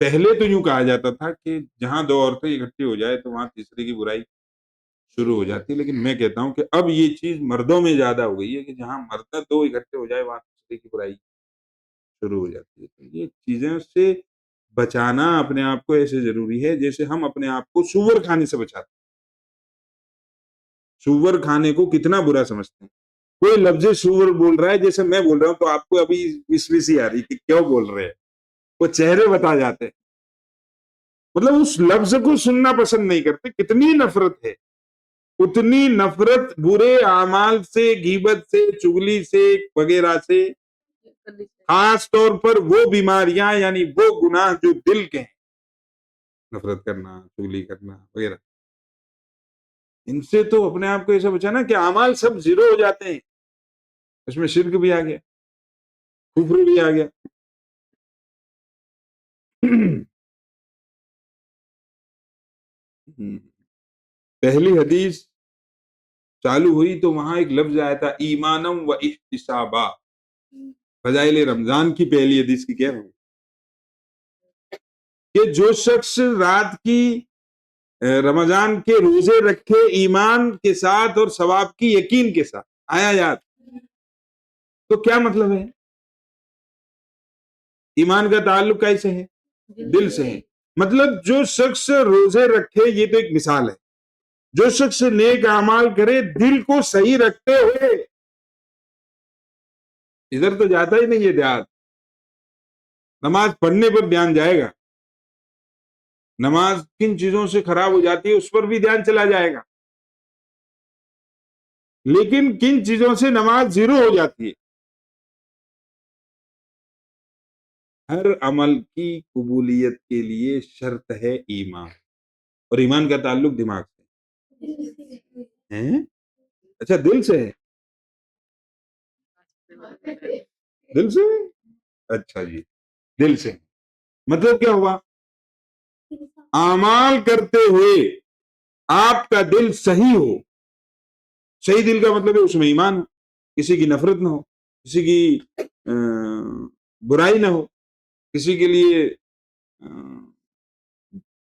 پہلے تو یوں کہا جاتا تھا کہ جہاں 2 عورتیں اکٹھی ہو جائے تو وہاں تیسری کی برائی شروع ہو جاتی ہے، لیکن میں کہتا ہوں کہ اب یہ چیز مردوں میں زیادہ ہو گئی ہے کہ جہاں مرد 2 اکٹھے ہو جائے وہاں تیسری کی برائی شروع ہو جاتی ہے، تو یہ چیزیں سے بچانا اپنے آپ کو ایسے ضروری ہے جیسے ہم اپنے آپ کو سور کھانے سے بچاتے ہیں، سور کھانے کو کتنا برا سمجھتے ہیں، کوئی لفظ سور بول رہا ہے جیسے میں بول رہا ہوں تو آپ کو ابھی وسوسی آ رہی کہ کیوں بول رہے ہیں، وہ چہرے بتا جاتے ہیں، مطلب اس لفظ کو سننا پسند نہیں کرتے، کتنی نفرت ہے، اتنی نفرت برے اعمال سے، غیبت سے، چگلی سے وغیرہ سے، خاص طور پر وہ بیماریاں یعنی وہ گناہ جو دل کے ہیں، نفرت کرنا، چگلی کرنا وغیرہ، ان سے تو اپنے آپ کو ایسا بچانا کہ اعمال سب زیرو ہو جاتے ہیں، اس میں شرک بھی آ گیا، کفر بھی آ گیا۔ پہلی حدیث چالو ہوئی تو وہاں ایک لفظ آیا تھا ایمانم و احتسابا، فضائل رمضان کی پہلی حدیث کی کہہ رہا ہوں کہ جو شخص رات کی رمضان کے روزے رکھے ایمان کے ساتھ اور ثواب کی یقین کے ساتھ، آیا یاد، تو کیا مطلب ہے، ایمان کا تعلق کیسے ہے، دل سے ہے، مطلب جو شخص روزے رکھے، یہ تو ایک مثال ہے، جو شخص نیک اعمال کرے دل کو صحیح رکھتے ہوئے، ادھر تو جاتا ہی نہیں ہے دھیان، نماز پڑھنے پر دھیان جائے گا، نماز کن چیزوں سے خراب ہو جاتی ہے اس پر بھی دھیان چلا جائے گا، لیکن کن چیزوں سے نماز زیرو ہو جاتی ہے، ہر عمل کی قبولیت کے لیے شرط ہے ایمان، اور ایمان کا تعلق دماغ سے ہے، اچھا دل سے ہے، دل سے، اچھا جی، دل سے، مطلب کیا ہوا، اعمال کرتے ہوئے آپ کا دل صحیح ہو، صحیح دل کا مطلب ہے اس میں ایمان ہو، کسی کی نفرت نہ ہو، کسی کی برائی نہ ہو، کسی کے لیے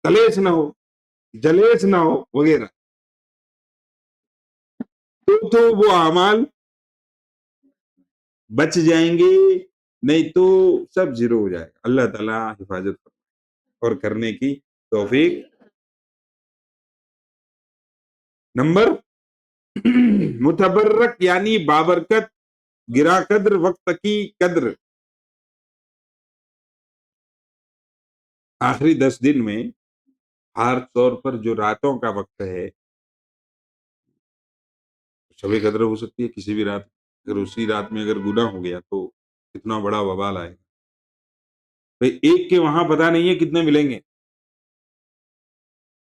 کلیش نہ ہو، جلیس نہ ہو وغیرہ، تو وہ اعمال بچ جائیں گے، نہیں تو سب زیرو ہو جائے گا، اللہ تعالیٰ حفاظت اور کرنے کی توفیق۔ نمبر متبرک یعنی بابرکت، گرا قدر، وقت کی قدر، آخری 10 دن میں خاص طور پر جو راتوں کا وقت ہے، شب قدر ہو سکتی ہے کسی بھی رات، اگر اسی رات میں اگر گناہ ہو گیا تو کتنا بڑا وبال آئے گا، بھئی ایک کے وہاں پتہ نہیں ہے کتنے ملیں گے،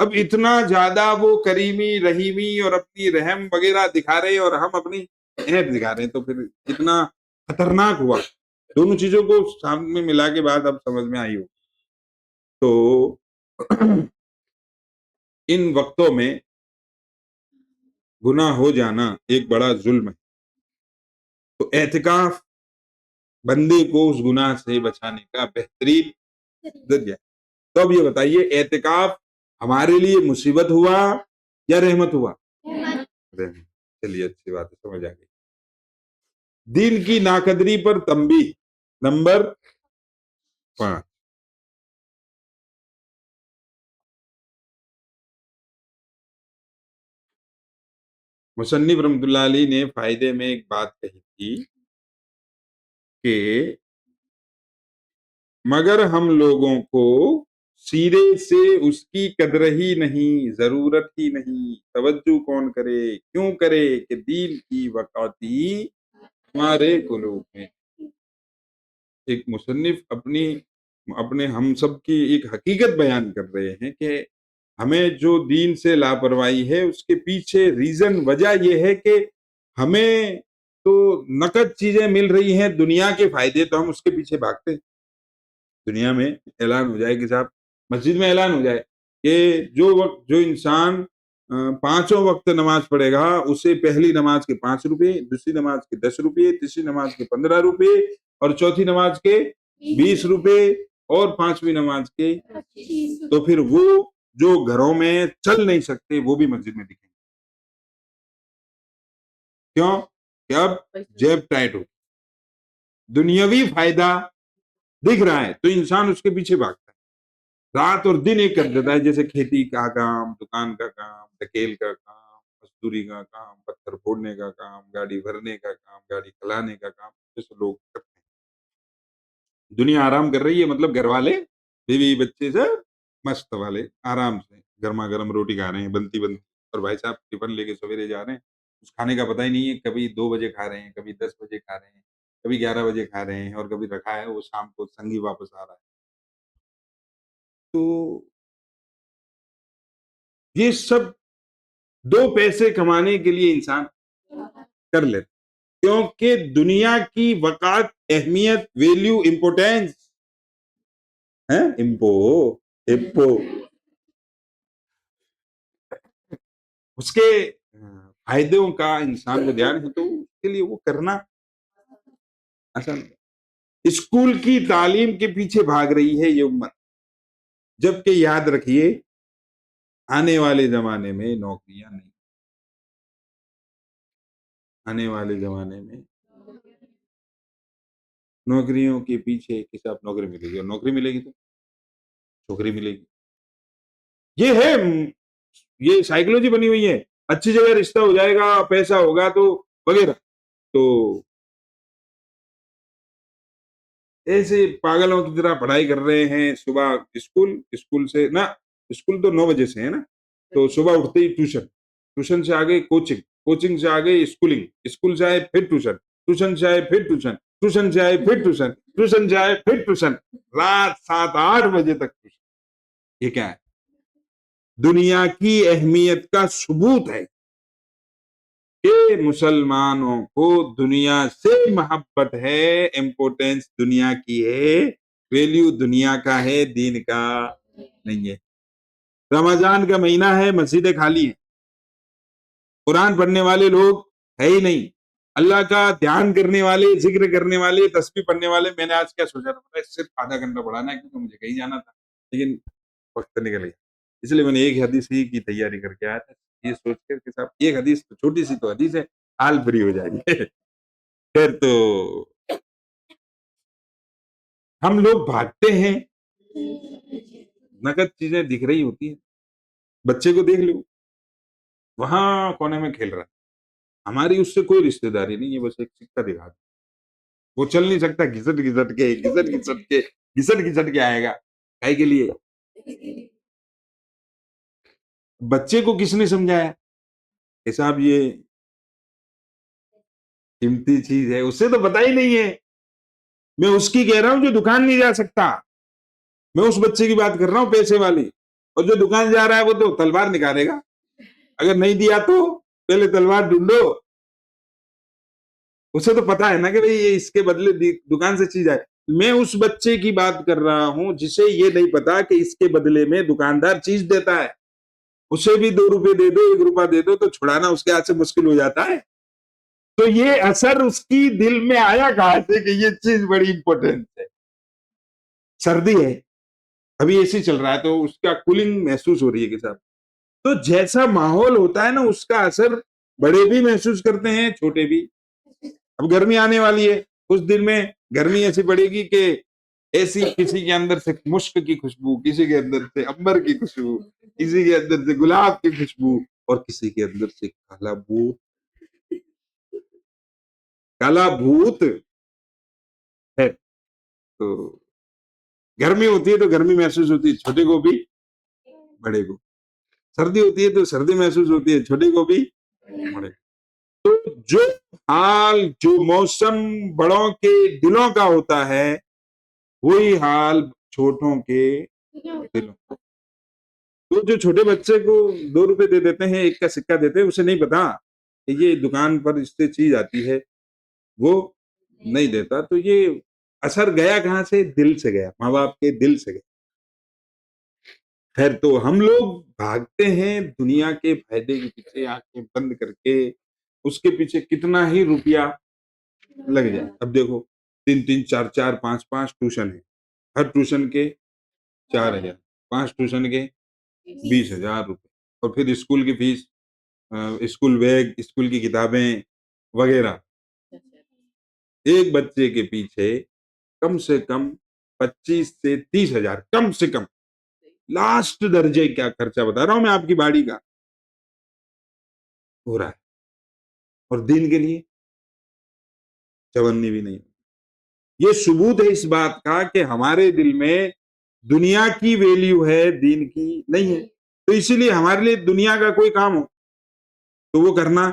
اب اتنا زیادہ وہ کریمی رحیمی اور اپنی رحم وغیرہ دکھا رہے اور ہم اپنی عیب دکھا رہے ہیں، تو پھر اتنا خطرناک ہوا. دونوں چیزوں کو سامنے ملا کے بعد اب سمجھ میں آئی ہو. تو ان وقتوں میں گناہ ہو جانا ایک بڑا ظلم ہے. تو اعتکاف بندے کو اس گناہ سے بچانے کا بہترین ذریعہ. تو اب یہ بتائیے، اعتکاف ہمارے لیے مصیبت ہوا یا رحمت ہوا؟ رحمت. چلیے اچھی بات ہے، سمجھ آ گئی. دین کی ناقدری پر تنبیہ نمبر 5. مصنف رحمۃ اللہ علیہ نے فائدے میں ایک بات کہی تھی کہ مگر ہم لوگوں کو سیرے سے اس کی قدر ہی نہیں، ضرورت ہی نہیں، توجہ کون کرے، کیوں کرے کہ دین کی وقاتی ہمارے قلوب میں. ایک مصنف اپنے ہم سب کی ایک حقیقت بیان کر رہے ہیں کہ ہمیں جو دین سے لاپرواہی ہے اس کے پیچھے ریزن، وجہ یہ ہے کہ ہمیں تو نقد چیزیں مل رہی ہیں، دنیا کے فائدے، تو ہم اس کے پیچھے بھاگتے ہیں. دنیا میں اعلان ہو جائے کہ صاحب، مسجد میں اعلان ہو جائے کہ جو انسان 5 وقت نماز پڑھے گا اسے پہلی نماز کے 5 روپے، دوسری نماز کے 10 روپے، تیسری نماز کے 15 روپے اور چوتھی نماز کے 20 روپے اور 5ویں نماز کے. تو پھر وہ جو گھروں میں چل نہیں سکتے وہ بھی مسجد میں دکھیں گے. کیوں؟ کہ اب جیب ٹائٹ ہو، دنیاوی فائدہ دکھ رہا ہے تو انسان اس کے پیچھے بھاگتا ہے، رات اور دن ایک کر دیتا ہے. جیسے کھیتی کا کام، دکان کا کام، ڈکیل کا کام، مزدوری کا کام، پتھر پھوڑنے کا کام، گاڑی بھرنے کا کام، گاڑی کھلانے کا کام، جیسے لوگ کرتے ہیں. دنیا آرام کر رہی ہے، مطلب گھر والے بیوی بچے سے مست والے آرام سے گرما گرم روٹی کھا رہے ہیں، بنتی اور بھائی صاحب ٹفن لے کے سویرے جا رہے ہیں. اس کھانے کا پتہ ہی نہیں ہے، کبھی 2 بجے کھا رہے ہیں، کبھی 10 بجے کھا رہے ہیں، کبھی 11 بجے کھا رہے ہیں، اور کبھی رکھا ہے وہ شام کو سنگی واپس آ رہا ہے. تو یہ سب 2 پیسے کمانے کے لیے انسان کر لیتا، کیونکہ دنیا کی وقات، اہمیت، ویلیو، امپورٹینس امپو اس کے فائدوں کا انسان کو دھیان ہے، تو اس کے لیے وہ کرنا آسان. اسکول کی تعلیم کے پیچھے بھاگ رہی ہے یہ امت، جبکہ یاد رکھیے آنے والے زمانے میں نوکریاں نہیں، آنے والے زمانے میں نوکریوں کے پیچھے کسی آپ نوکری ملے گی، اور نوکری ملے گی تو چھوکری ملے گی. یہ ہے، یہ سائیکولوجی بنی ہوئی ہے. اچھی جگہ رشتہ ہو جائے گا، پیسہ ہوگا تو وغیرہ. تو ایسے پاگلوں کی طرح پڑھائی کر رہے ہیں. صبح اسکول سے نہ، اسکول تو 9 بجے سے ہے نا، تو صبح اٹھتے ہی ٹیوشن سے آگے کوچنگ سے آگے اسکول سے آئے پھر ٹیوشن سے آئے پھر ٹیوشن سے آئے پھر ٹیوشن سے آئے پھر ٹیوشن، رات 7-8 بجے تک ٹیوشن. یہ کیا ہے؟ دنیا کی اہمیت کا ثبوت ہے کہ مسلمانوں کو دنیا سے محبت ہے، امپورٹینس دنیا کی ہے، ویلیو دنیا کا ہے، دین کا نہیں ہے. رمضان کا مہینہ ہے، مسجدیں خالی ہیں، قرآن پڑھنے والے لوگ ہے ہی نہیں، اللہ کا دھیان کرنے والے، ذکر کرنے والے، تسبیح پڑھنے والے. میں نے آج کیا سوچا تھا، صرف آدھا گھنٹہ پڑھانا ہے کیونکہ مجھے کہیں جانا تھا، لیکن وقت نکل گیا. اس لیے میں نے ایک حدیث ہی کی تیاری کر کے آیا تھا، یہ سوچ کر کہ صاحب ایک حدیث تو چھوٹی سی تو حدیث ہے، حال فری ہو جائیں گے. پھر تو ہم لوگ بھاگتے ہیں، نقد چیزیں دکھ رہی ہوتی ہیں. بچے کو دیکھ لو، وہاں کونے میں کھیل رہا ہے، ہماری اس سے کوئی رشتہ داری نہیں ہے، بس ایک سکہ دکھا دو. وہ چل نہیں سکتا، گھسٹ کے آئے گا. کاہے کے لیے؟ بچے کو کس نے سمجھایا کہ صاحب یہ قیمتی چیز ہے؟ اسے تو پتہ ہی نہیں ہے. میں اس کی کہہ رہا ہوں جو دکان نہیں جا سکتا، میں اس بچے کی بات کر رہا ہوں پیسے والی. اور جو دکان جا رہا ہے وہ تو تلوار نکالے گا، اگر نہیں دیا تو پہلے تلوار ڈھونڈو. اسے تو پتا ہے نا کہ بھئی یہ اس کے بدلے دکان سے چیز آئے. میں اس بچے کی بات کر رہا ہوں جسے یہ نہیں پتا کہ اس کے بدلے میں دکاندار چیز دیتا ہے. اسے بھی 2 روپے دے دو، 1 روپیہ دے دو تو چھڑانا اس کے ہاتھ سے مشکل ہو جاتا ہے. تو یہ اثر اس کی دل میں آیا کہاں سے کہ یہ چیز بڑی امپورٹنٹ ہے. سردی ہے، ابھی اے سی چل رہا ہے تو اس کا کولنگ محسوس ہو رہی ہے کہ صاحب. تو جیسا ماحول ہوتا ہے نا اس کا اثر بڑے بھی محسوس کرتے ہیں، چھوٹے بھی. اب گرمی آنے والی ہے، کچھ دن میں گرمی ایسی پڑے گی کہ ایسی کسی کے اندر سے مشک کی خوشبو، کسی کے اندر سے امبر کی خوشبو، کسی کے اندر سے گلاب کی خوشبو، اور کسی کے اندر سے کالا بھوت. کالا بھوت ہے. تو گرمی ہوتی ہے تو گرمی محسوس ہوتی ہے چھوٹے کو بھی بڑے کو. سردی ہوتی ہے تو سردی محسوس ہوتی ہے چھوٹے کو بھی بڑے کو. تو جو حال جو موسم بڑوں کے دلوں کا ہوتا ہے وہی حال چھوٹوں کے دلوں کا. تو جو چھوٹے بچے کو 2 روپے دے دیتے ہیں، 1 کا سکہ دیتے ہیں، اسے نہیں پتا کہ یہ دکان پر اس سے چیز آتی ہے، وہ نہیں دیتا. تو یہ اثر گیا کہاں سے؟ دل سے گیا، ماں باپ کے دل سے گیا. خیر، تو ہم لوگ بھاگتے ہیں دنیا کے فائدے کے پیچھے، آنکھیں بند کر کے اس کے پیچھے کتنا ہی روپیہ لگ جائے. اب دیکھو 3 4 4 5 5 ٹیوشن ہے، ہر ٹیوشن کے 4,000، 5 ٹیوشن کے 20,000 روپے، اور پھر اسکول کی فیس، اسکول بیگ، اسکول کی کتابیں وغیرہ. ایک بچے کے پیچھے کم سے کم 25 سے 30,000 کم سے کم لاسٹ درجے کیا خرچہ بتا رہا ہوں میں آپ کی باڑی کا ہو رہا ہے. اور دین کے لیے چونی بھی نہیں. یہ ثبوت ہے اس بات کا کہ ہمارے دل میں دنیا کی ویلیو ہے، دین کی نہیں ہے. تو اسی لیے ہمارے لیے دنیا کا کوئی کام ہو تو وہ کرنا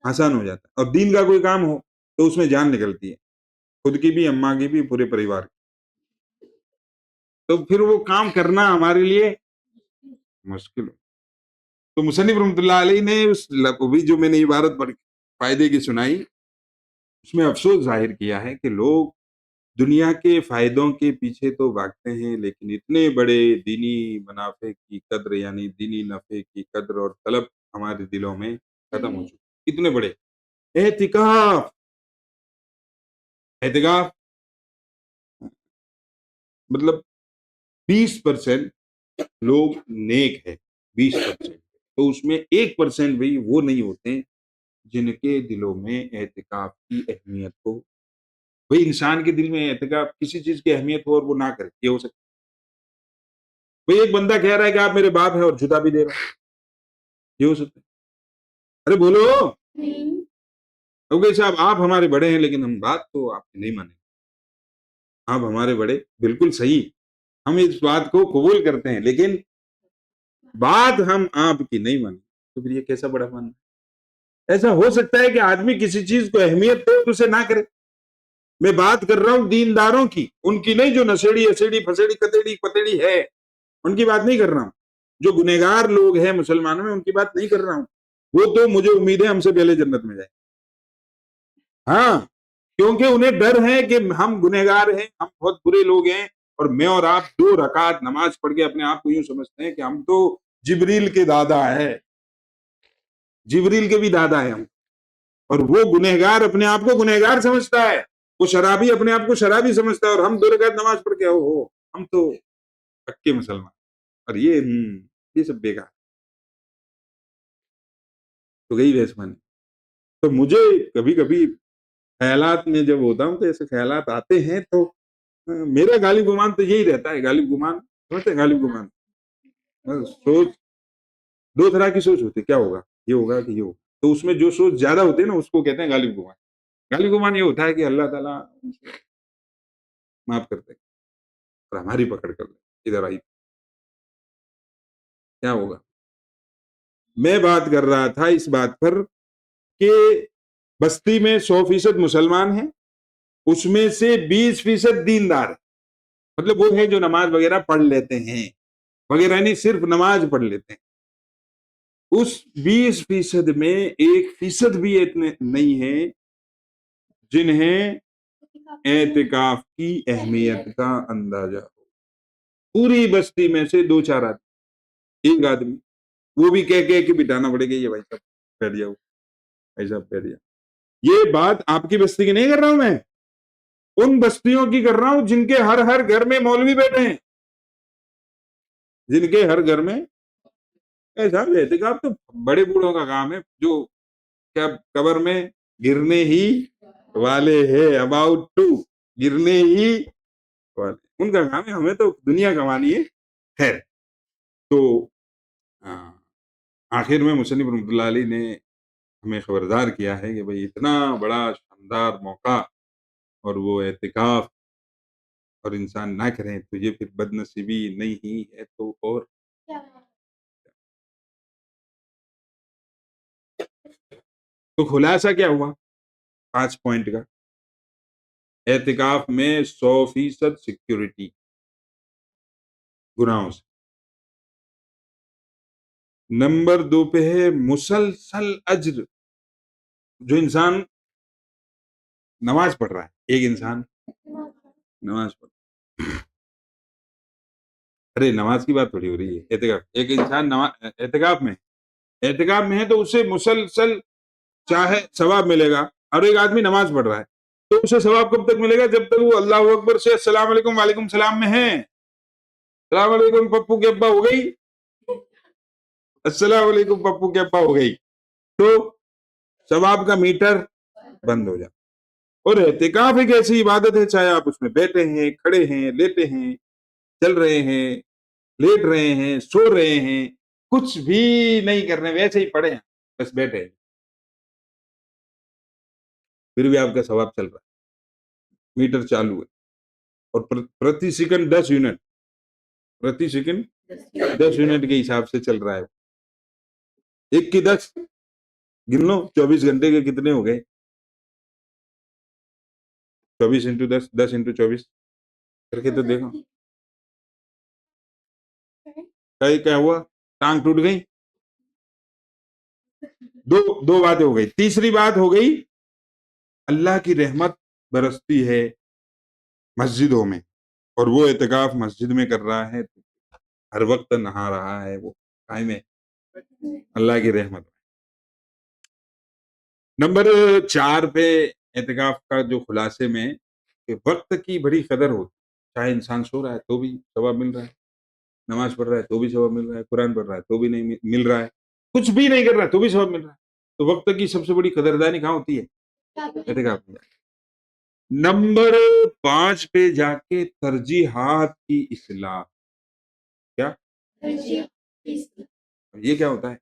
آسان ہو جاتا ہے، اور دین کا کوئی کام ہو تو اس میں جان نکلتی ہے، خود کی بھی، اماں کی بھی، پورے پریوار کی. تو پھر وہ کام کرنا ہمارے لیے مشکل ہو. تو مصنف رحمۃ اللہ علیہ نے اس بھی جو میں نے عبارت پڑھ فائدے کی سنائی، اس میں افسوس ظاہر کیا ہے کہ لوگ دنیا کے فائدوں کے پیچھے تو بھاگتے ہیں، لیکن اتنے بڑے دینی منافع کی قدر، یعنی دینی نفع کی قدر اور طلب ہمارے دلوں میں ختم ہو چکے. اتنے بڑے اعتکاف مطلب 20% لوگ نیک ہے، 20%، تو اس میں 1% بھی وہ نہیں ہوتے جن کے دلوں میں اعتکاف کی اہمیت ہو. بھئی انسان کے دل میں اعتکاف کسی چیز کی اہمیت ہو اور وہ نہ کرے، یہ ہو سکتا ہے؟ بھئی ایک بندہ کہہ رہا ہے کہ آپ میرے باپ ہیں اور جوتا بھی دے رہا ہے، یہ ہو سکتا ہے؟ ارے بولو. کیونکہ صاحب آپ ہمارے بڑے ہیں لیکن ہم بات تو آپ کی نہیں مانیں. آپ ہمارے بڑے، بالکل صحیح، ہم اس بات کو قبول کرتے ہیں لیکن بات ہم آپ کی نہیں مانیں. تو پھر یہ کیسا بڑا مان؟ ایسا ہو سکتا ہے کہ آدمی کسی چیز کو اہمیت دے تو اسے نہ کرے. میں بات کر رہا ہوں دینداروں کی، ان کی نہیں جو نشیڑی اسیڑی پھسیڑی کتیڑی پتیڑی ہے، ان کی بات نہیں کر رہا ہوں. جو گنہگار لوگ ہیں مسلمانوں میں ان کی بات نہیں کر رہا ہوں. وہ تو مجھے امید ہے ہم سے پہلے جنت میں جائیں. ہاں، کیونکہ انہیں ڈر ہے کہ ہم گنہگار ہیں، ہم بہت برے لوگ ہیں، اور میں اور آپ 2 رکعت نماز پڑھ کے اپنے آپ کو یوں سمجھتے ہیں کہ ہم تو جبریل کے دادا ہے، جبریل کے بھی دادا ہیں ہم. اور وہ گنہگار اپنے آپ کو گنہگار سمجھتا ہے، وہ شرابی اپنے آپ کو شرابی سمجھتا ہے، اور ہم 2 رکعت نماز پڑھ کے ہم تو پکے مسلمان. اور یہ سب بیکار. تو گئی بحث مانی. تو مجھے کبھی کبھی خیالات میں جب ہوتا ہوں تو ایسے خیالات آتے ہیں تو میرا غالب گمان تو یہی رہتا ہے. غالب گمان سمجھتے ہیں؟ غالب گمان سوچ 2 طرح کی سوچ ہوتی ہے، کیا ہوگا، یہ ہوگا کہ یہ ہوگا. تو اس میں جو سوچ زیادہ ہوتی ہے نا اس کو کہتے ہیں غالب گمان. غالب گمان یہ ہوتا ہے کہ اللہ تعالیٰ معاف کرتے ہیں اور ہماری پکڑ کر لے ادھر آئی کیا ہوگا. میں بات کر رہا تھا اس بات پر کہ بستی میں 100% مسلمان ہیں، اس میں سے 20% دیندار ہیں، مطلب وہ ہیں جو نماز وغیرہ پڑھ لیتے ہیں، وغیرہ نہیں، صرف نماز پڑھ لیتے ہیں، اس 20% میں 1% بھی اتنے نہیں ہیں جنہیں اعتکاف کی اہمیت کا اندازہ ہو۔ پوری بستی میں سے 2-4 آدمی، ایک آدمی، وہ بھی کہہ کے بٹانا پڑے گا، یہ بھائی صاحب بیٹھ جاؤ، بھائی صاحب بیٹھ جاؤ۔ یہ بات آپ کی بستی کی نہیں کر رہا ہوں میں، ان بستیوں کی کر رہا ہوں جن کے ہر گھر میں مولوی بیٹھے ہیں، جن کے ہر گھر میں صاحب اعتکاف تو بڑے بوڑھوں کا کام ہے جو کیا قبر میں گرنے ہی والے ہیں، اباؤٹ ٹو گرنے ہی والے، ان کا کام ہے، ہمیں تو دنیا کمانی ہے۔ خیر، تو آخر میں مصنف رحمۃ اللہ علیہ نے ہمیں خبردار کیا ہے کہ بھئی اتنا بڑا شاندار موقع اور وہ اعتکاف اور انسان نہ کریں تو یہ پھر بد نصیبی نہیں ہے تو اور تو خلاصہ کیا ہوا 5 پوائنٹ کا؟ اعتکاف میں 100% سیکیورٹی گناہوں سے۔ نمبر 2 پہ ہے مسلسل اجر، جو انسان نماز پڑھ رہا ہے، ایک انسان نماز پڑھ، ارے نماز کی بات تھوڑی ہو رہی ہے، اعتکاف، ایک انسان اعتکاف میں ہے تو اسے مسلسل چاہے ثواب ملے گا، اور ایک آدمی نماز پڑھ رہا ہے تو اسے ثواب کب تک ملے گا؟ جب تک وہ اللہ اکبر سے السلام علیکم وعلیکم السلام میں ہے۔ السلام علیکم پپو کے ابا ہو گئی، السلام علیکم پپو کے ابا ہو گئی، تو ثواب کا میٹر بند ہو جائے۔ اور اعتکاف ایک ایسی عبادت ہے، چاہے آپ اس میں بیٹھے ہیں، کھڑے ہیں، لیٹے ہیں، چل رہے ہیں، لیٹ رہے ہیں، سو رہے ہیں، کچھ بھی نہیں کر رہے، ویسے ہی پڑے ہیں، بس بیٹھے ہیں، پھر بھی آپ کا ثواب چل رہا ہے، میٹر چالو ہے، اور پرتی سیکنڈ 10 یونٹ، پرتی سیکنڈ 10 یونٹ کے حساب سے چل رہا ہے، 1 کی 10 گن لو، 24 گھنٹے کے کتنے ہو گئے؟ 24 انٹو 10، 10 انٹو 24 کر کے تو دیکھو، کیا ہوا؟ ٹانگ ٹوٹ گئی؟ دو باتیں ہو گئی۔ تیسری بات ہو گئی، اللہ کی رحمت برستی ہے مسجدوں میں، اور وہ اعتکاف مسجد میں کر رہا ہے، ہر وقت نہا رہا ہے، وہ قائم ہے اللہ کی رحمت۔ نمبر 4 پہ اعتکاف کا جو خلاصے میں کہ وقت کی بڑی قدر ہوتی، چاہے انسان سو رہا ہے تو بھی ثواب مل رہا ہے، نماز پڑھ رہا ہے تو بھی ثواب مل رہا ہے، قرآن پڑھ رہا ہے تو بھی نہیں مل رہا ہے، کچھ بھی نہیں کر رہا ہے تو بھی ثواب مل رہا ہے، تو وقت کی سب سے بڑی قدردانی کہاں ہوتی ہے؟ اعتکاف میں۔ نمبر 5 پہ جا کے ترجیحات کی اصلاح، کیا یہ کیا ہوتا ہے؟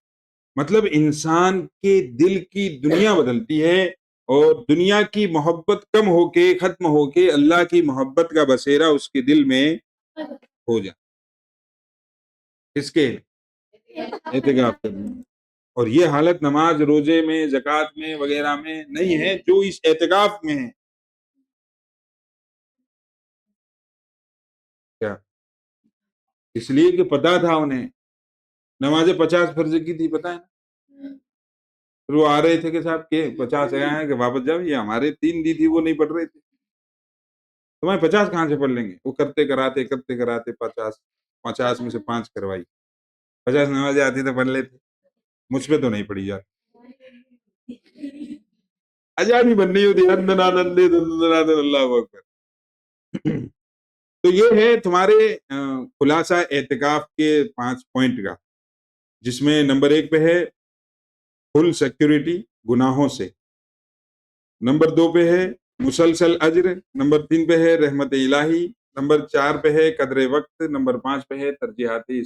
مطلب انسان کے دل کی دنیا بدلتی ہے، اور دنیا کی محبت کم ہو کے، ختم ہو کے، اللہ کی محبت کا بسیرا اس کے دل میں ہو جائے، کس کے؟ اعتکاف کرنے۔ اور یہ حالت نماز روزے میں، زکوٰۃ میں وغیرہ میں نہیں ہے، جو اس اعتکاف میں ہے۔ کیا؟ اس لیے کہ پتا تھا انہیں، نمازیں 50 فرض کی تھی، پتا ہے نا، پھر وہ آ رہے تھے کہ صاحب کہ 50 آیا ہے کہ واپس جاؤ، یہ ہمارے 3 دی تھی وہ نہیں پڑھ رہے تھے، تمہیں 50 کہاں سے پڑھ لیں گے؟ وہ کرتے کراتے 50 میں سے 5 کروائی، 50 نمازیں آتی تو پڑھ لیتے، مجھ پہ تو نہیں پڑھی جاتی، آزادی بننی ہوتی اللہ اکبر۔ تو یہ ہے تمہارے خلاصہ اعتکاف کے 5 پوائنٹ کا، جس میں نمبر 1 پہ ہے فل سیکیورٹی گناہوں سے، نمبر 2 پہ ہے مسلسل اجر، نمبر 3 پہ ہے رحمت الہی، نمبر 4 پہ ہے قدر وقت، نمبر 5 پہ ہے ترجیحاتی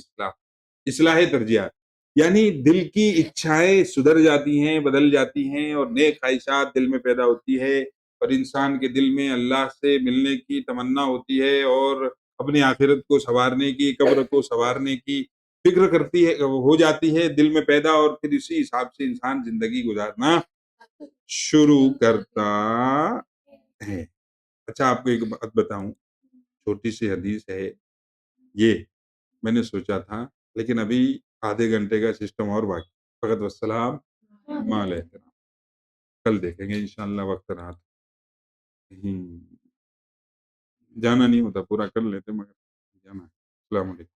اصلاح ترجیحات، یعنی دل کی اچھائیں سدھر جاتی ہیں، بدل جاتی ہیں، اور نیک خواہشات دل میں پیدا ہوتی ہے، اور انسان کے دل میں اللہ سے ملنے کی تمنا ہوتی ہے، اور اپنی آخرت کو سنوارنے کی، قبر کو سنوارنے کی فکر کرتی ہے، ہو جاتی ہے دل میں پیدا، اور پھر اسی حساب سے انسان زندگی گزارنا شروع کرتا ہے۔ اچھا، آپ کو ایک بات بتاؤں، چھوٹی سی حدیث ہے یہ میں نے سوچا تھا، لیکن ابھی آدھے گھنٹے کا سسٹم اور باقی فقط والسلام مع الاحترام، کل دیکھیں گے انشاءاللہ وقت رہا تو کہیں جانا نہیں ہوتا، پورا کر لیتے مگر جانا ہے۔ السلام علیکم۔